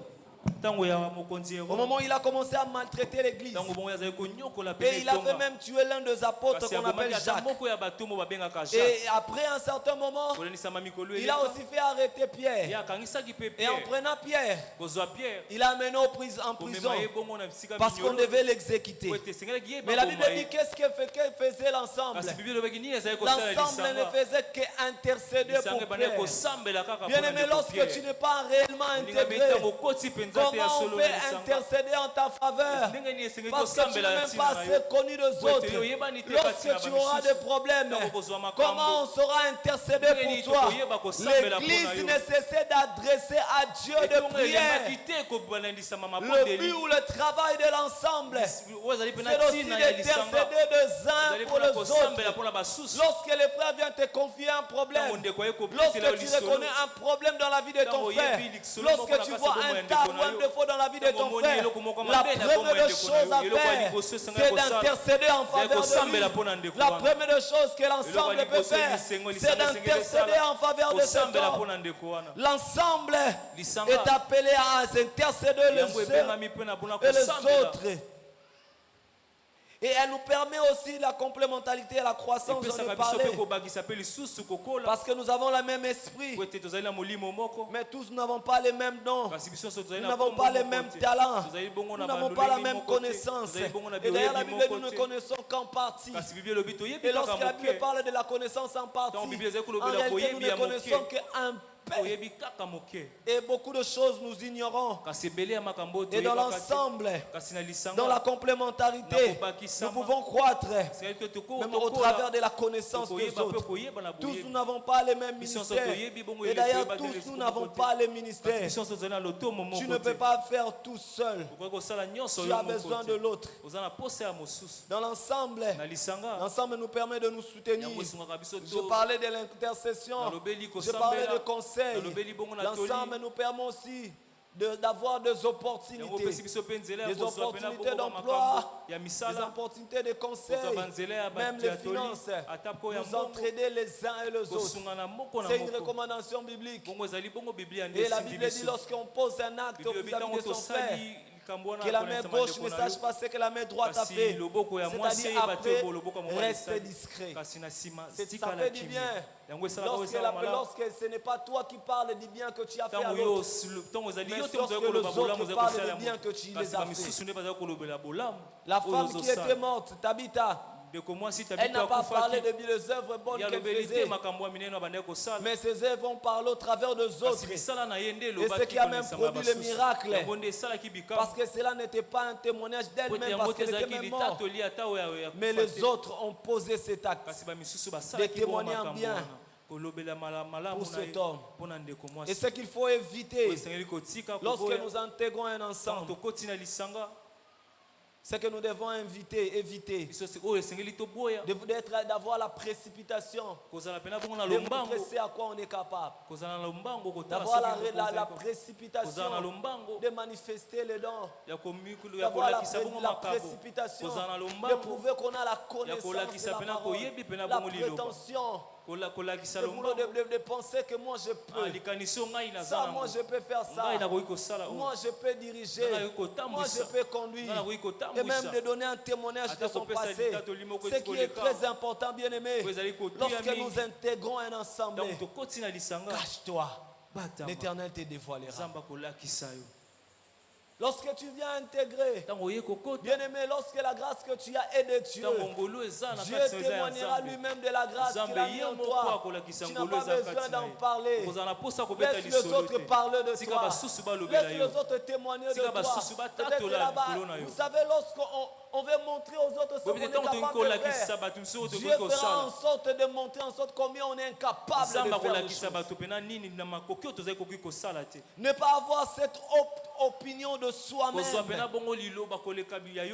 Au moment où il a commencé à maltraiter l'église, et il avait même tué l'un des apôtres qu'on appelle Jacques. Et après un certain moment, il a aussi fait arrêter Pierre. Et en prenant Pierre, il a amené en prison parce qu'on devait l'exécuter. Mais la Bible dit qu'est-ce que faisait l'ensemble? L'ensemble ne faisait qu'intercéder pour Pierre. Bien aimé, lorsque tu n'es pas réellement intégré, comment on peut intercéder en ta faveur? Parce que tu n'es même pas assez connu des autres. Lorsque tu auras des problèmes, comment on saura intercéder pour toi? L'Église ne cessait d'adresser à Dieu de prières. Le but ou le travail de l'ensemble, c'est aussi d'intercéder des uns pour les autres. Lorsque les frères viennent te confier un problème, lorsque tu reconnais un problème dans la vie de ton frère, lorsque tu vois un tas ou un défaut dans la vie de ton frère, la première des choses à faire, c'est d'intercéder en faveur de lui. La première des choses que l'ensemble peut faire, c'est d'intercéder en faveur de cet homme. L'ensemble est appelé à intercéder les uns et les autres. Et elle nous permet aussi la complémentarité et la croissance, j'en ai parlé. Parce que nous avons le même esprit. Mais tous n'avons pas les mêmes dons. Nous n'avons pas les mêmes talents. Nous n'avons pas la même connaissance. Et d'ailleurs, la Bible, nous ne connaissons qu'en partie. Et lorsque la Bible parle de la connaissance en partie, en réalité, nous ne connaissons qu'un et beaucoup de choses nous ignorons. Et dans l'ensemble, dans la complémentarité, nous pouvons croître, même au travers de la connaissance des autres. Tous nous n'avons pas les mêmes ministères. Et d'ailleurs, tous nous n'avons pas les ministères. Tu ne peux pas faire tout seul. Tu as besoin de l'autre. Dans l'ensemble, l'ensemble nous permet de nous soutenir. Je parlais de l'intercession. Je parlais de conseil. L'ensemble nous permet aussi d'avoir des opportunités d'emploi, des opportunités de conseil, même les finances, nous entraider les uns et les autres. C'est une recommandation biblique. Et la Bible dit lorsqu'on pose un acte vis-à-vis de son frère, que la main gauche ne sache pas ce que la main droite a fait. C'est-à-dire après, reste discret. Ça fait du bien. Lorsque ce n'est pas toi qui parles du bien que tu as fait à l'autre, mais lorsque les autres parlent du bien que tu les as fait. La femme qui était morte, Tabitha, Elle n'a pas parlé des œuvres bonnes qu'elle faisait. Mais ses œuvres ont parlé au travers des autres. Et ce qui a même produit le miracle. Parce que cela n'était pas un témoignage d'elle-même, parce qu'elle était même morte. Mais les autres ont posé cet acte de témoigner en bien pour cet homme. Et ce qu'il faut éviter lorsque nous intégrons un ensemble, c'est que nous devons éviter d'avoir la précipitation, de montrer à quoi on est capable, d'avoir la précipitation, de manifester les dons, d'avoir la précipitation, de prouver qu'on a la connaissance de la parole, la prétention, de penser que moi je peux, ça moi je peux faire ça, moi je peux diriger, moi je peux conduire, et même de donner un témoignage de son passé. Ce qui est très important, bien aimé, lorsque nous intégrons un ensemble, cache-toi, l'Éternel te dévoilera. Lorsque tu viens intégrer, bien aimé, lorsque la grâce que tu as est de Dieu, Dieu témoignera lui-même de la grâce qu'il a mis en toi. Tu n'as pas besoin d'en parler. Laisse les autres parler de toi. Laisse les autres témoigner de toi. Peut-être là-bas, vous savez, lorsqu'on veut montrer aux autres ce qu'on est capable de faire, Dieu fera en sorte de montrer en sorte combien on est incapable de faire des choses. Ne pas avoir cette opinion de soi-même,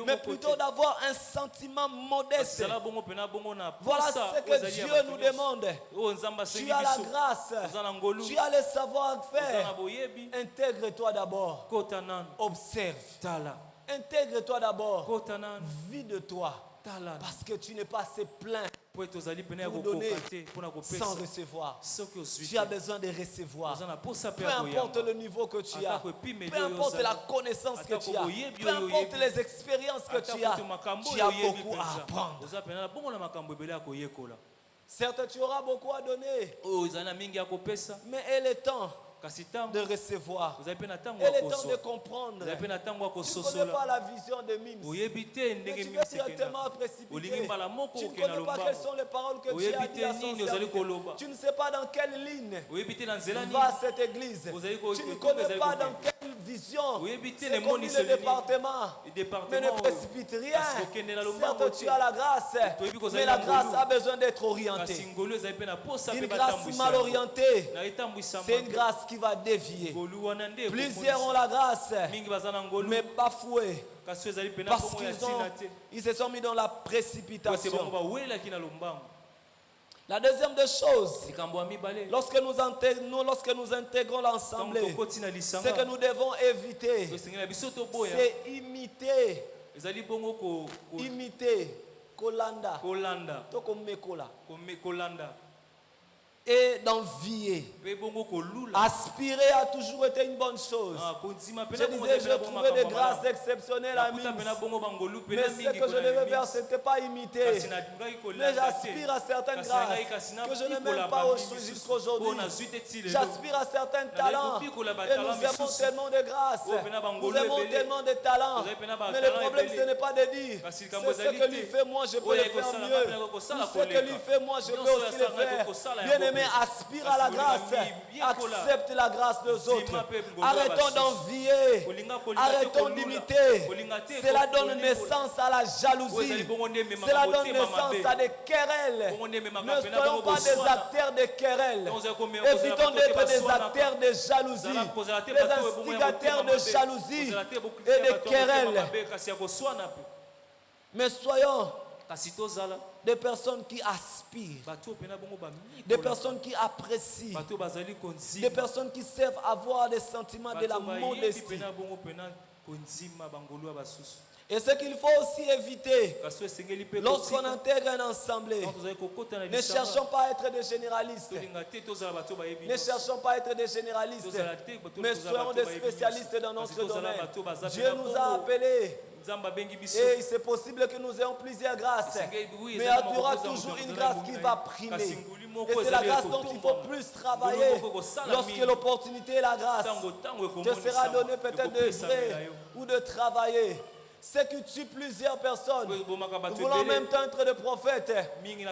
mais plutôt d'avoir un sentiment modeste. Voilà ce que Dieu nous demande. Tu as la grâce, tu as le savoir-faire. Intègre-toi d'abord. Observe. Intègre-toi d'abord. Vis de toi. Parce que tu n'es pas assez plein pour donner sans recevoir. Tu as besoin de recevoir. Peu importe le niveau que tu as, peu importe la connaissance que tu as, peu importe les expériences que tu as beaucoup à apprendre. Certes, tu auras beaucoup à donner, mais il est temps de recevoir. Il est temps de comprendre. Tu ne connais pas la vision de Mims, mais tu veux directement précipiter. Tu ne connais pas quelles sont les paroles que Dieu a dit à son serviteur. Tu ne sais pas dans quelle ligne va cette église. Tu ne connais pas dans quelle vision c'est conduit le département. Mais ne précipite rien. Certes, tu as la grâce, mais la grâce a besoin d'être orientée. Une grâce mal orientée, c'est une grâce qui va dévier. Plusieurs ont la grâce, mais bafoués, parce qu'ils se sont mis dans la précipitation. La deuxième des choses, lorsque nous intégrons l'ensemble, ce que nous devons éviter, c'est imiter, kolanda, et d'envier. Aspirer a toujours été une bonne chose. Je disais, je trouvais des grâces exceptionnelles à Mims. Mais ce que je devais faire, ce n'était pas imiter. Mais j'aspire à certaines grâces que je n'ai même pas jusqu'à aujourd'hui. J'aspire à certains talents. Et nous aimons tellement de grâces. Nous aimons tellement de talents. Mais le problème, ce n'est pas de dire, c'est ce que lui fait, moi je peux le faire mieux. Ou ce que lui fait, moi je peux aussi le faire. Bien aimé, aspire à la grâce, accepte la grâce des autres. Arrêtons d'envier, arrêtons d'imiter. Cela donne naissance à la jalousie, cela donne naissance à des querelles. Ne soyons pas des acteurs de querelles, évitons d'être des acteurs de jalousie, des instigateurs de jalousie et de querelles. Mais soyons des personnes qui aspirent, des personnes qui apprécient, des personnes qui savent avoir des sentiments de la modestie. Et ce qu'il faut aussi éviter, lorsqu'on intègre un ensemble, ne cherchons pas à être des généralistes. Ne cherchons pas à être des généralistes, mais soyons des spécialistes dans notre domaine. Dieu nous a appelés. Et c'est possible que nous ayons plusieurs grâces, mais il y aura toujours une grâce qui va primer. Et c'est la grâce dont il faut plus travailler. Lorsque l'opportunité et la grâce te sera donnée peut-être d'œuvrer ou de travailler, ceux qui tuent plusieurs personnes. Nous voulons en même temps être des prophètes.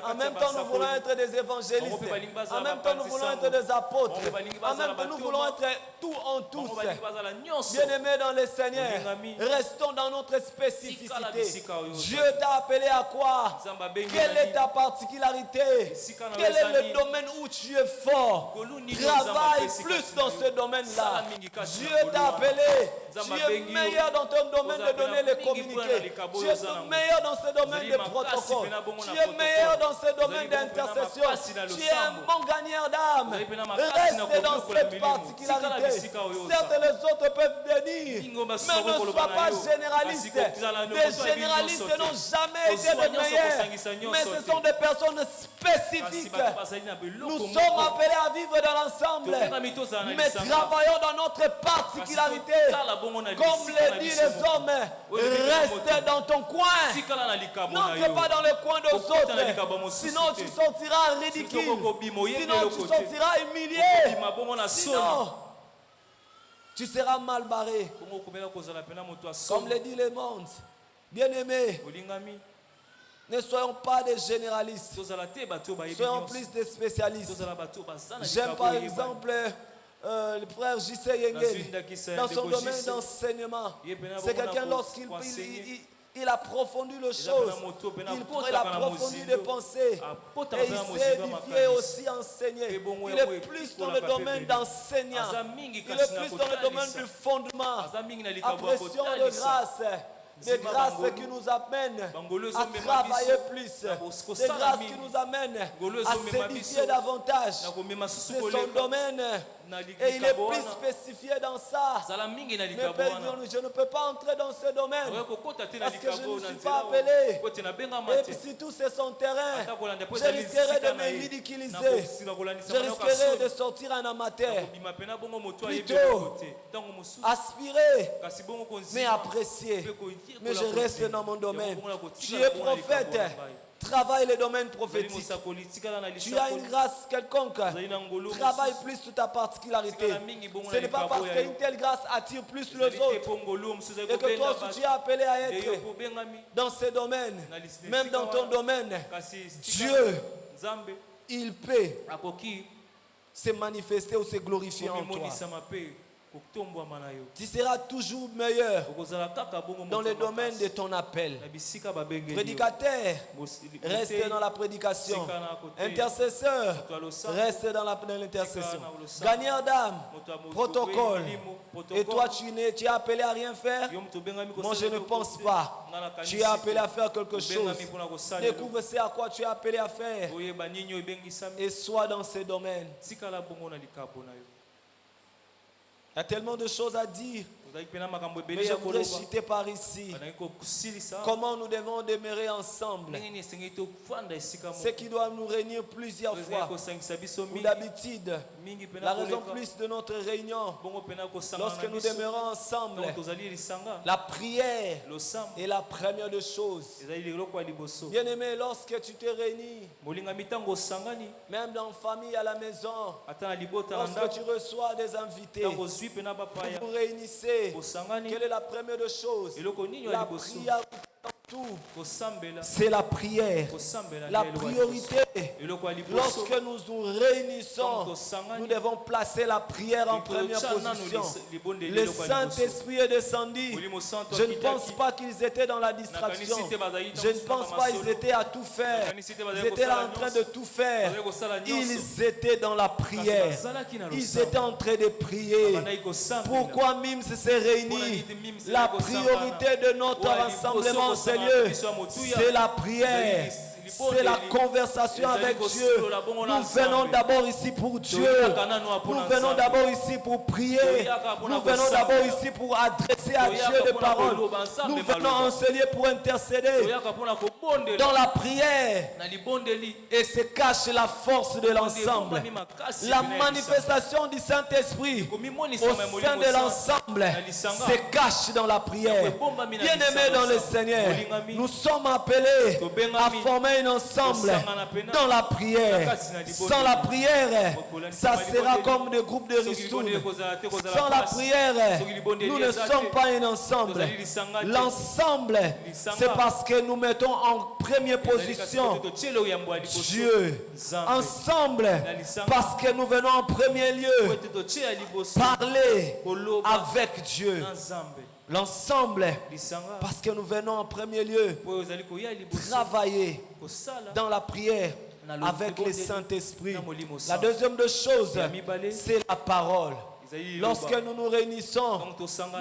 En même temps, nous voulons être des évangélistes. En même temps, nous voulons être des apôtres. En même temps, nous voulons être tout en tous. Bien-aimés dans le Seigneur, restons dans notre spécificité. Dieu t'a appelé à quoi? Quelle est ta particularité? Quel est le domaine où tu es fort? Travaille plus dans ce domaine-là. Dieu t'a appelé. Tu es meilleur dans ton domaine de donner les communiqués. Tu es meilleur dans ce domaine de protocole. Tu es meilleur dans ce domaine d'intercession. Tu es un bon gagneur d'âme. Reste dans cette particularité. Certes, les autres peuvent venir, mais ne sois pas généraliste. Les généralistes n'ont jamais été les meilleurs, mais ce sont des personnes spécifiques. Nous sommes appelés à vivre dans l'ensemble, mais travaillons dans notre particularité. Comme le disent les hommes, reste dans ton coin. N'entre pas dans le coin des autres. Sinon tu sortiras ridicule. Sinon tu sortiras humilié. Sinon tu seras mal barré. Comme le dit le monde. Bien-aimés, ne soyons pas des généralistes. Soyons plus des spécialistes. J'aime par exemple le frère J.C. Yengel dans son domaine d'enseignement. C'est quelqu'un lorsqu'il approfondit les choses, il approfondit les pensées et il sait édifier aussi enseigner. Il est plus dans le domaine d'enseignant. Il est plus dans le domaine du fondement. Apprécions de grâce. Des grâces qui nous amènent à travailler plus. Des grâces qui nous amènent à s'édifier davantage. C'est son domaine. Et il est plus spécifié dans ça. Mais je ne peux pas entrer dans ce domaine parce que je ne suis pas appelé. Et si tout c'est son terrain, je risquerai de me ridiculiser. Je risquerai de sortir un amateur. Plutôt aspirer, mais apprécier. Mais je reste dans mon domaine. Tu es prophète. Travaille le domaine prophétique. Tu as une grâce quelconque. Travaille plus sur ta particularité. Ce n'est pas parce qu'une telle grâce attire plus les autres et que toi aussi tu es appelé à être dans ce domaine. Même dans ton domaine, Dieu, il peut se manifester ou se glorifier en toi. Tu seras toujours meilleur dans le domaine de ton appel. Prédicateur, reste dans la prédication. Intercesseur, reste dans l'intercession. Gagneur d'âme, protocole. Et toi, tu es appelé à rien faire? Moi, je ne pense pas. Tu es appelé à faire quelque chose. Découvre ce à quoi tu es appelé à faire. Et sois dans ce domaine. Il y a tellement de choses à dire. Mais je voudrais citer par ici comment nous devons demeurer ensemble. Ce qui doit nous réunir plusieurs fois. Ou d'habitude, la raison plus de notre réunion, lorsque nous demeurons ensemble, la prière est la première des choses. Bien-aimé, lorsque tu te réunis, même dans la famille à la maison, lorsque tu reçois des invités, vous vous réunissez. Quelle est la première des choses? La prière. C'est la prière. La priorité. Lorsque nous nous réunissons, nous devons placer la prière en première position. Le Saint-Esprit est descendu. Je ne pense pas qu'ils étaient dans la distraction. Je ne pense pas qu'ils étaient à tout faire. Ils étaient là en train de tout faire. Ils étaient dans la prière. Ils étaient en train de prier. Pourquoi MIMS s'est réuni? La priorité de notre rassemblement, Seigneur, c'est la prière. C'est la conversation avec Dieu. Nous venons d'abord ici pour Dieu. Nous venons d'abord ici pour prier. Nous venons d'abord ici pour adresser à Dieu des paroles. Nous venons enseigner pour intercéder. Dans la prière, et se cache la force de l'ensemble. La manifestation du Saint-Esprit au sein de l'ensemble se cache dans la prière. Bien-aimés dans le Seigneur, nous sommes appelés à former un ensemble dans la prière. Sans la prière, ça sera comme des groupes de ristournes. Sans la prière, nous ne sommes pas un ensemble. L'ensemble, c'est parce que nous mettons en première position Dieu. Ensemble, parce que nous venons en premier lieu parler avec Dieu. L'ensemble, parce que nous venons en premier lieu travailler dans la prière avec le Saint-Esprit. La deuxième des choses, c'est la parole. Lorsque nous nous réunissons,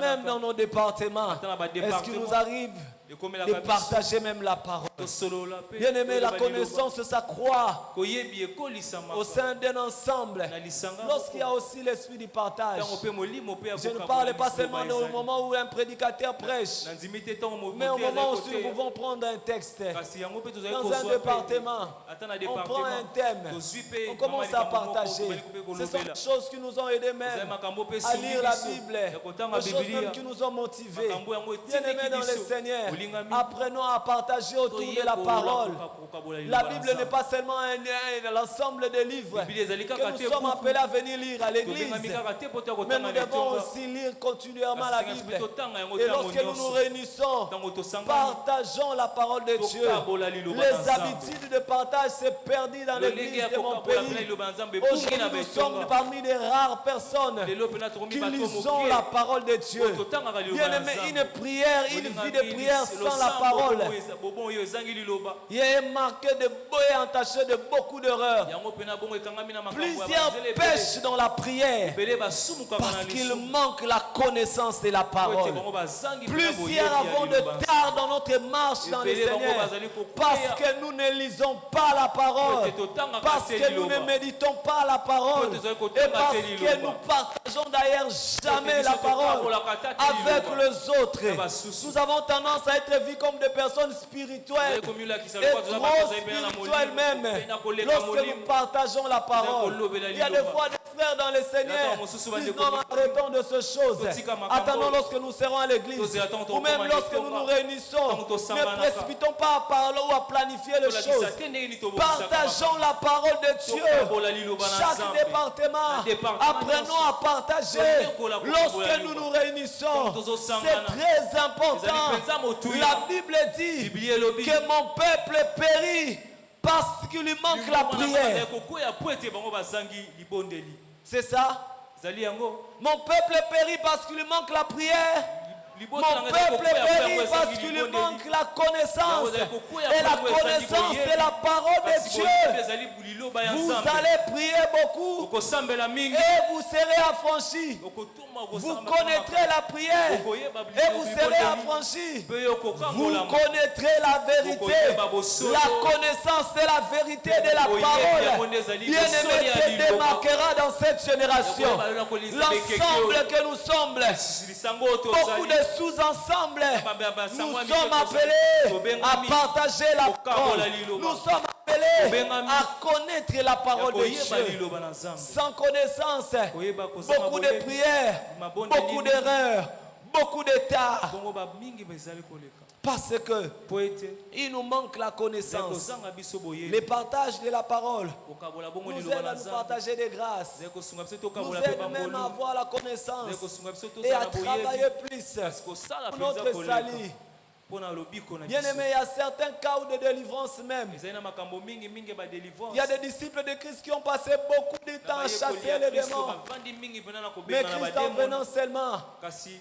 même dans nos départements, est-ce qu'il nous arrive de partager même la parole? Bien aimé, la connaissance s'accroît au sein d'un ensemble. Lorsqu'il y a aussi l'esprit du partage, je ne parle pas seulement au moment où un prédicateur prêche, mais au moment où nous pouvons prendre un texte dans un département, on prend un thème, on commence à partager. Ce sont des choses qui nous ont aidés même à lire la Bible, des choses même qui nous ont motivés. Bien aimés dans le Seigneur, apprenons à partager autour de la parole. La Bible n'est pas seulement l'ensemble des livres que nous sommes appelés à venir lire à l'église, mais nous devons aussi lire continuellement la Bible. Et lorsque nous nous réunissons, partageons la parole de Dieu. Les habitudes de partage s'est perdu dans l'église de mon pays. Aujourd'hui, nous sommes parmi les rares personnes qui lisons la parole de Dieu. Bien aimé, une prière, une vie de prière sans la parole, il est marqué de beau et entaché de beaucoup d'erreurs. Plusieurs pêchent dans la prière parce qu'il manque la connaissance de la parole. Plusieurs avons de tard dans notre marche dans le Seigneur parce que nous ne lisons pas la parole, parce que nous ne méditons pas la parole et parce que nous partageons d'ailleurs jamais la parole avec les autres. Nous avons tendance à être vus comme des personnes spirituelles et trop spirituelles même. Lorsque nous partageons la parole, il y a des fois des frères dans le Seigneur qui disent non, arrêtons de ces choses. Attendons lorsque nous serons à l'église ou même lorsque nous nous réunissons. Ne précipitons pas à parler ou à planifier les choses. Partageons la parole de Dieu. Chaque département, apprenons à partager. Lorsque nous nous réunissons, c'est très important. La Bible dit que mon peuple périt parce qu'il lui manque la prière. C'est ça? Mon peuple périt parce qu'il lui manque la prière. Mon peuple périt parce qu'il lui manque la connaissance. Et la connaissance, c'est la parole de Dieu. Vous allez prier beaucoup et vous serez affranchis. Vous connaîtrez la prière et vous serez affranchis. Vous connaîtrez la vérité. La connaissance, c'est la vérité de la parole. Bien-aimé, te démarquera dans cette génération. L'ensemble que nous sommes, beaucoup de sous-ensembles, nous sommes appelés à partager la parole. Nous sommes appelés à connaître la parole de Dieu. Sans connaissance, beaucoup de prières, beaucoup d'erreurs, beaucoup d'états. Parce que il nous manque la connaissance. Le partage de la parole nous aide à nous partager des grâces, nous aide même à avoir la connaissance et à travailler plus pour notre salut. Bien aimé, il y a certains cas de délivrance même. Il y a des disciples de Christ qui ont passé beaucoup de temps à chasser les démons. Mais Christ en venant seulement,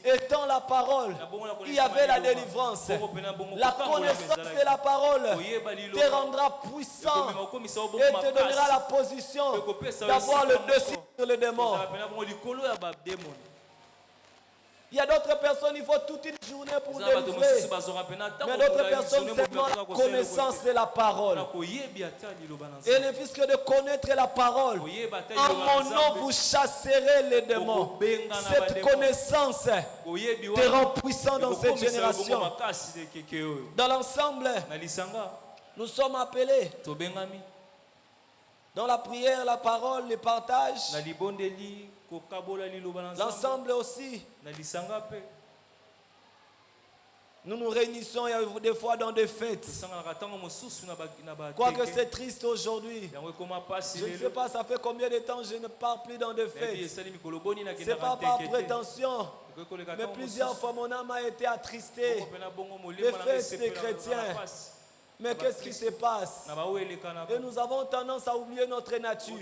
étant la parole, il y avait la délivrance. La connaissance de la parole te rendra puissant et te donnera la position d'avoir le dessus sur les démons. Il y a d'autres personnes, il faut toute une journée pour délivrer. Mais d'autres personnes, seulement la connaissance de la parole. Et ne fût-ce que de connaître la parole. En mon nom, vous chasserez les démons. Cette connaissance te rend puissant dans cette génération. Dans l'ensemble, nous sommes appelés. Dans la prière, la parole, le partage. L'ensemble aussi. Nous nous réunissons des fois dans des fêtes. Quoique c'est triste aujourd'hui. Je ne sais pas, ça fait combien de temps je ne pars plus dans des fêtes. Ce n'est pas par prétention. Mais plusieurs fois mon âme a été attristée. Les fêtes des chrétiens. Mais qu'est-ce qui se passe? Et nous avons tendance à oublier notre nature.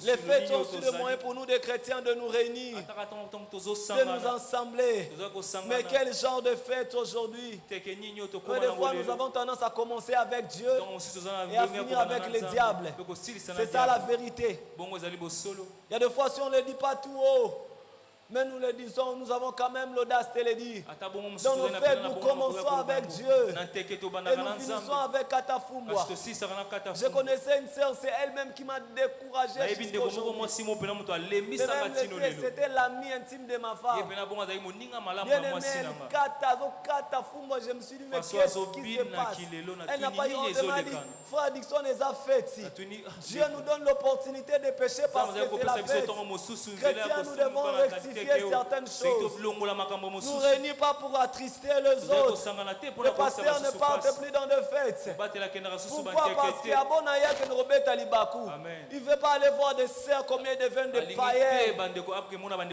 Les fêtes sont aussi le moyen pour nous, des chrétiens, de nous réunir, de nous ensembler. Mais quel genre de fête aujourd'hui? Des fois, nous avons tendance à commencer avec Dieu et à finir avec les diables. C'est ça la vérité. Il y a des fois, si on ne le dit pas tout haut, mais nous le disons, nous avons quand même l'audace de le dire. Dans nos fêtes, nous commençons avec Dieu et nous finissons avec Katafumbwa. Je connaissais une sœur, c'est elle-même qui m'a découragé jusqu'à aujourd'hui. C'était l'amie intime de ma femme. Bien-aimée, Katafumbwa, je me suis dit, mais qu'est-ce qui se passe? Elle n'a pas eu honte de ma vie. Frère Dixon les a faites. Dieu nous donne l'opportunité de pécher parce que c'est la fête. Chrétiens, nous devons rectifier certaines choses. Nous réunissons pas pour attrister les autres. Le pasteur ne parte plus dans des fêtes. Pourquoi? Parce qu'il y a bon aïe que nous rebête à l'Ibakou. Il ne veut pas aller voir des sœurs, combien deviennent des païens, combien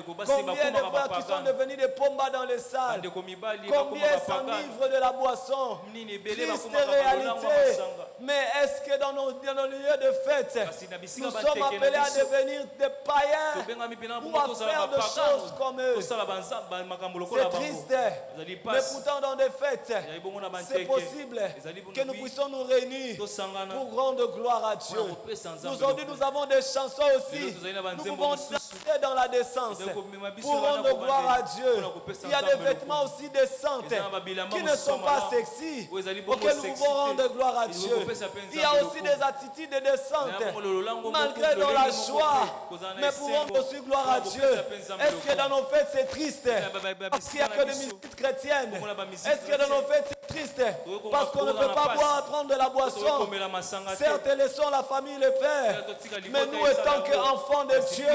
de frères qui sont devenus des pombas dans les salles, combien s'enivrent de la boisson. Triste réalité. Mais est-ce que dans nos lieux de fête, nous sommes appelés à devenir des païens ou à faire des choses comme eux? C'est triste. Mais pourtant dans des fêtes, c'est possible que nous puissions nous réunir pour rendre gloire à Dieu. Aujourd'hui, nous avons des chansons aussi. Nous pouvons danser dans la décence pour rendre gloire à Dieu. Il y a des vêtements aussi décentes qui ne sont pas sexy, auxquels nous pouvons rendre gloire à Dieu. Il y a aussi des attitudes décentes, malgré dans la joie, mais pour rendre aussi gloire à Dieu. Est-ce que dans nos fêtes c'est triste parce qu'il n'y a que des musiques chrétiennes? Est-ce que dans nos fêtes c'est triste parce qu'on ne peut pas boire, prendre de la boisson? Certes, laissons la famille le faire, mais nous étant qu'enfants de Dieu,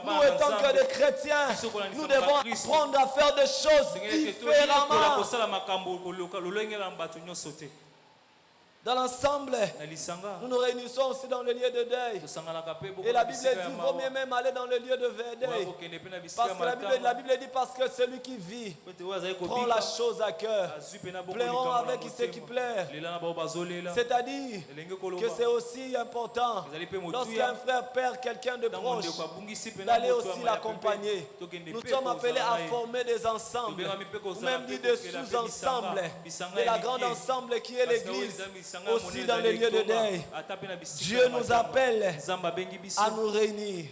nous étant que des chrétiens, nous devons apprendre à faire des choses différemment. Dans l'ensemble, nous nous réunissons aussi dans le lieu de deuil. Et la Bible dit, il vaut mieux même aller dans le lieu de deuil. Parce que la Bible dit, parce que celui qui vit prend la chose à cœur. Pleurons avec ceux qui pleurent. C'est-à-dire que c'est aussi important, lorsqu'un frère perd quelqu'un de proche, d'aller aussi l'accompagner. Nous sommes appelés à former des ensembles, ou même dit des sous-ensembles, de la grande ensemble qui est l'Église. Aussi dans les lieux de deuil, Dieu nous appelle à nous réunir.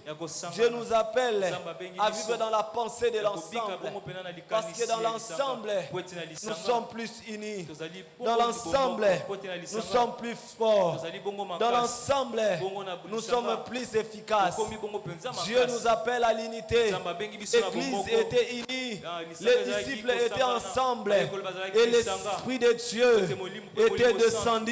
Dieu nous appelle à vivre dans la pensée de l'ensemble. Parce que dans l'ensemble, nous sommes plus unis. Dans l'ensemble, nous sommes plus forts. Dans l'ensemble, nous sommes plus efficaces. Dieu nous appelle à l'unité. L'Église était unie. Les disciples étaient ensemble. Et l'Esprit de Dieu était descendu.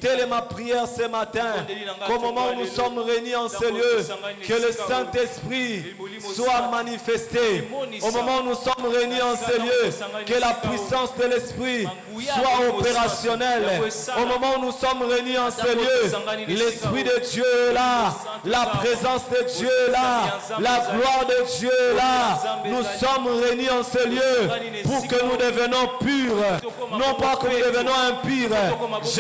Telle est ma prière ce matin, qu'au moment où nous sommes réunis en ce lieu, que le Saint-Esprit soit manifesté. Au moment où nous sommes réunis en ce lieu, que la puissance de l'Esprit soit opérationnelle. Au moment où nous sommes réunis en ce lieu, l'Esprit de Dieu est là, la présence de Dieu est là, la gloire de Dieu est là. Nous sommes réunis en ce lieu pour que nous devenions purs, non pas que nous devenions impurs.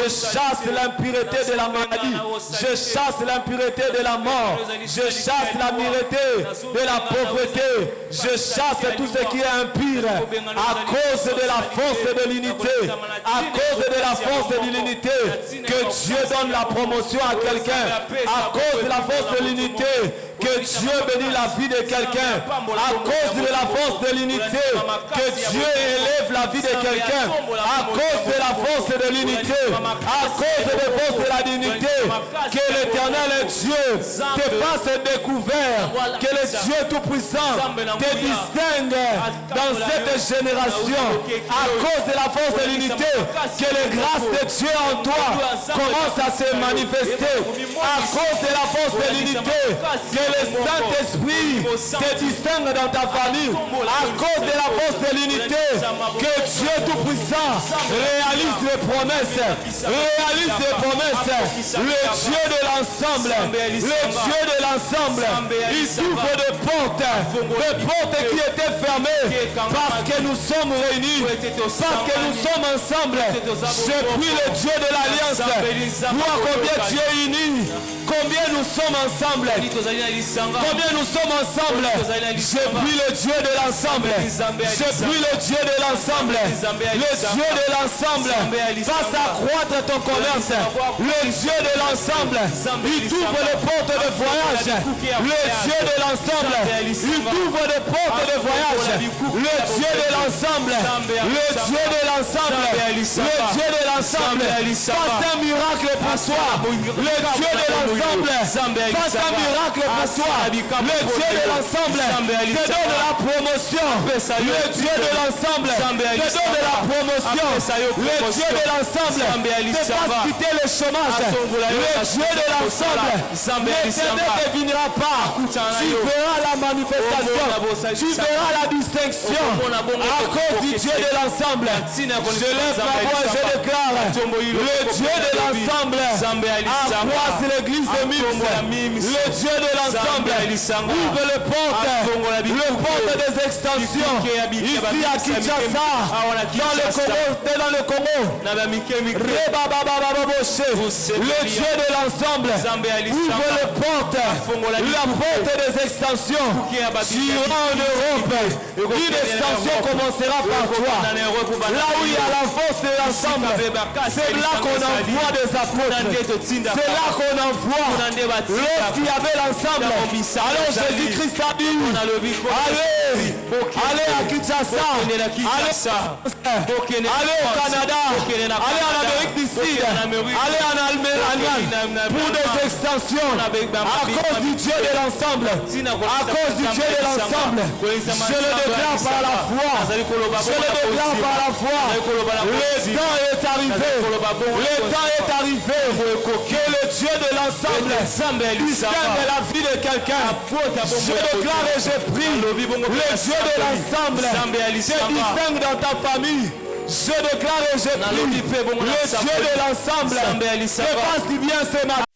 Je chasse l'impureté de la maladie. Je chasse l'impureté de la mort. Je chasse l'impureté de la pauvreté. Je chasse tout ce qui est impur à cause de la force de l'unité. À cause de la force de l'unité, que Dieu donne la promotion à quelqu'un. À cause de la force de l'unité, que Dieu bénit la vie de quelqu'un. À cause de la force de l'unité, que Dieu élève la vie de quelqu'un. À cause de la force de l'unité, à cause de la force de la dignité, que l'Éternel Dieu te fasse découvert, que le Dieu Tout-Puissant te distingue dans cette génération. À cause de la force de l'unité, que les grâces de Dieu en toi commencent à se manifester. À cause de la force de l'unité, que Saint-Esprit te distingue dans ta famille à cause de la force de l'unité. Que Dieu Tout-Puissant réalise les promesses. Réalise les promesses. Le Dieu de l'ensemble. Le Dieu de l'ensemble. Il ouvre des portes qui étaient fermées parce que nous sommes réunis, parce que nous sommes ensemble. Je prie le Dieu de l'Alliance. Vois combien Dieu est uni. Combien nous sommes ensemble. Combien nous sommes ensemble. Je prie le Dieu de l'ensemble. Je prie le Dieu de l'ensemble. Le Dieu de l'ensemble. Fasse accroître ton commerce. Le Dieu de l'ensemble. Il ouvre les portes de voyage. Le Dieu de l'ensemble. Il ouvre les portes de voyage. Le Dieu de l'ensemble. Le Dieu de l'ensemble. Le Dieu de l'ensemble. Fasse un miracle pour toi. Le Dieu de l'ensemble. Fasse un miracle pour toi. Le Dieu de l'ensemble te donne la promotion. Le Dieu de l'ensemble te donne la promotion. Le Dieu de l'ensemble te fasse quitter le chômage. Le Dieu de l'ensemble ne devinera pas. Tu verras la manifestation. Tu verras la distinction à cause du Dieu de l'ensemble. Je lève ma voix et je déclare le Dieu de l'ensemble accroisse l'église de Mims. Le Dieu de l'ensemble ouvre les portes des extensions ici à Kinshasa, dans le Congo. Le Dieu de l'ensemble ouvre les portes, la porte des extensions. Tu iras en Europe, une extension commencera par toi. Là où il y a la force de l'ensemble, c'est là qu'on envoie des apôtres. C'est là qu'on envoie. Lorsqu'il y avait l'ensemble, alors Jésus-Christ a dit, allez à Kinshasa, allez au Canada, allez en Amérique du Sud, allez en Allemagne pour des extensions à cause du Dieu de l'ensemble. À cause du Dieu de l'ensemble, je le déclare par la foi. Je le déclare par la foi. Le temps est arrivé. Le temps est arrivé que le Dieu de l'ensemble distingue la vie de quelqu'un. Je déclare et je prie le Dieu de l'ensemble te distingue dans ta famille. Je déclare et je prie le Dieu de l'ensemble te fasse du bien ce matin.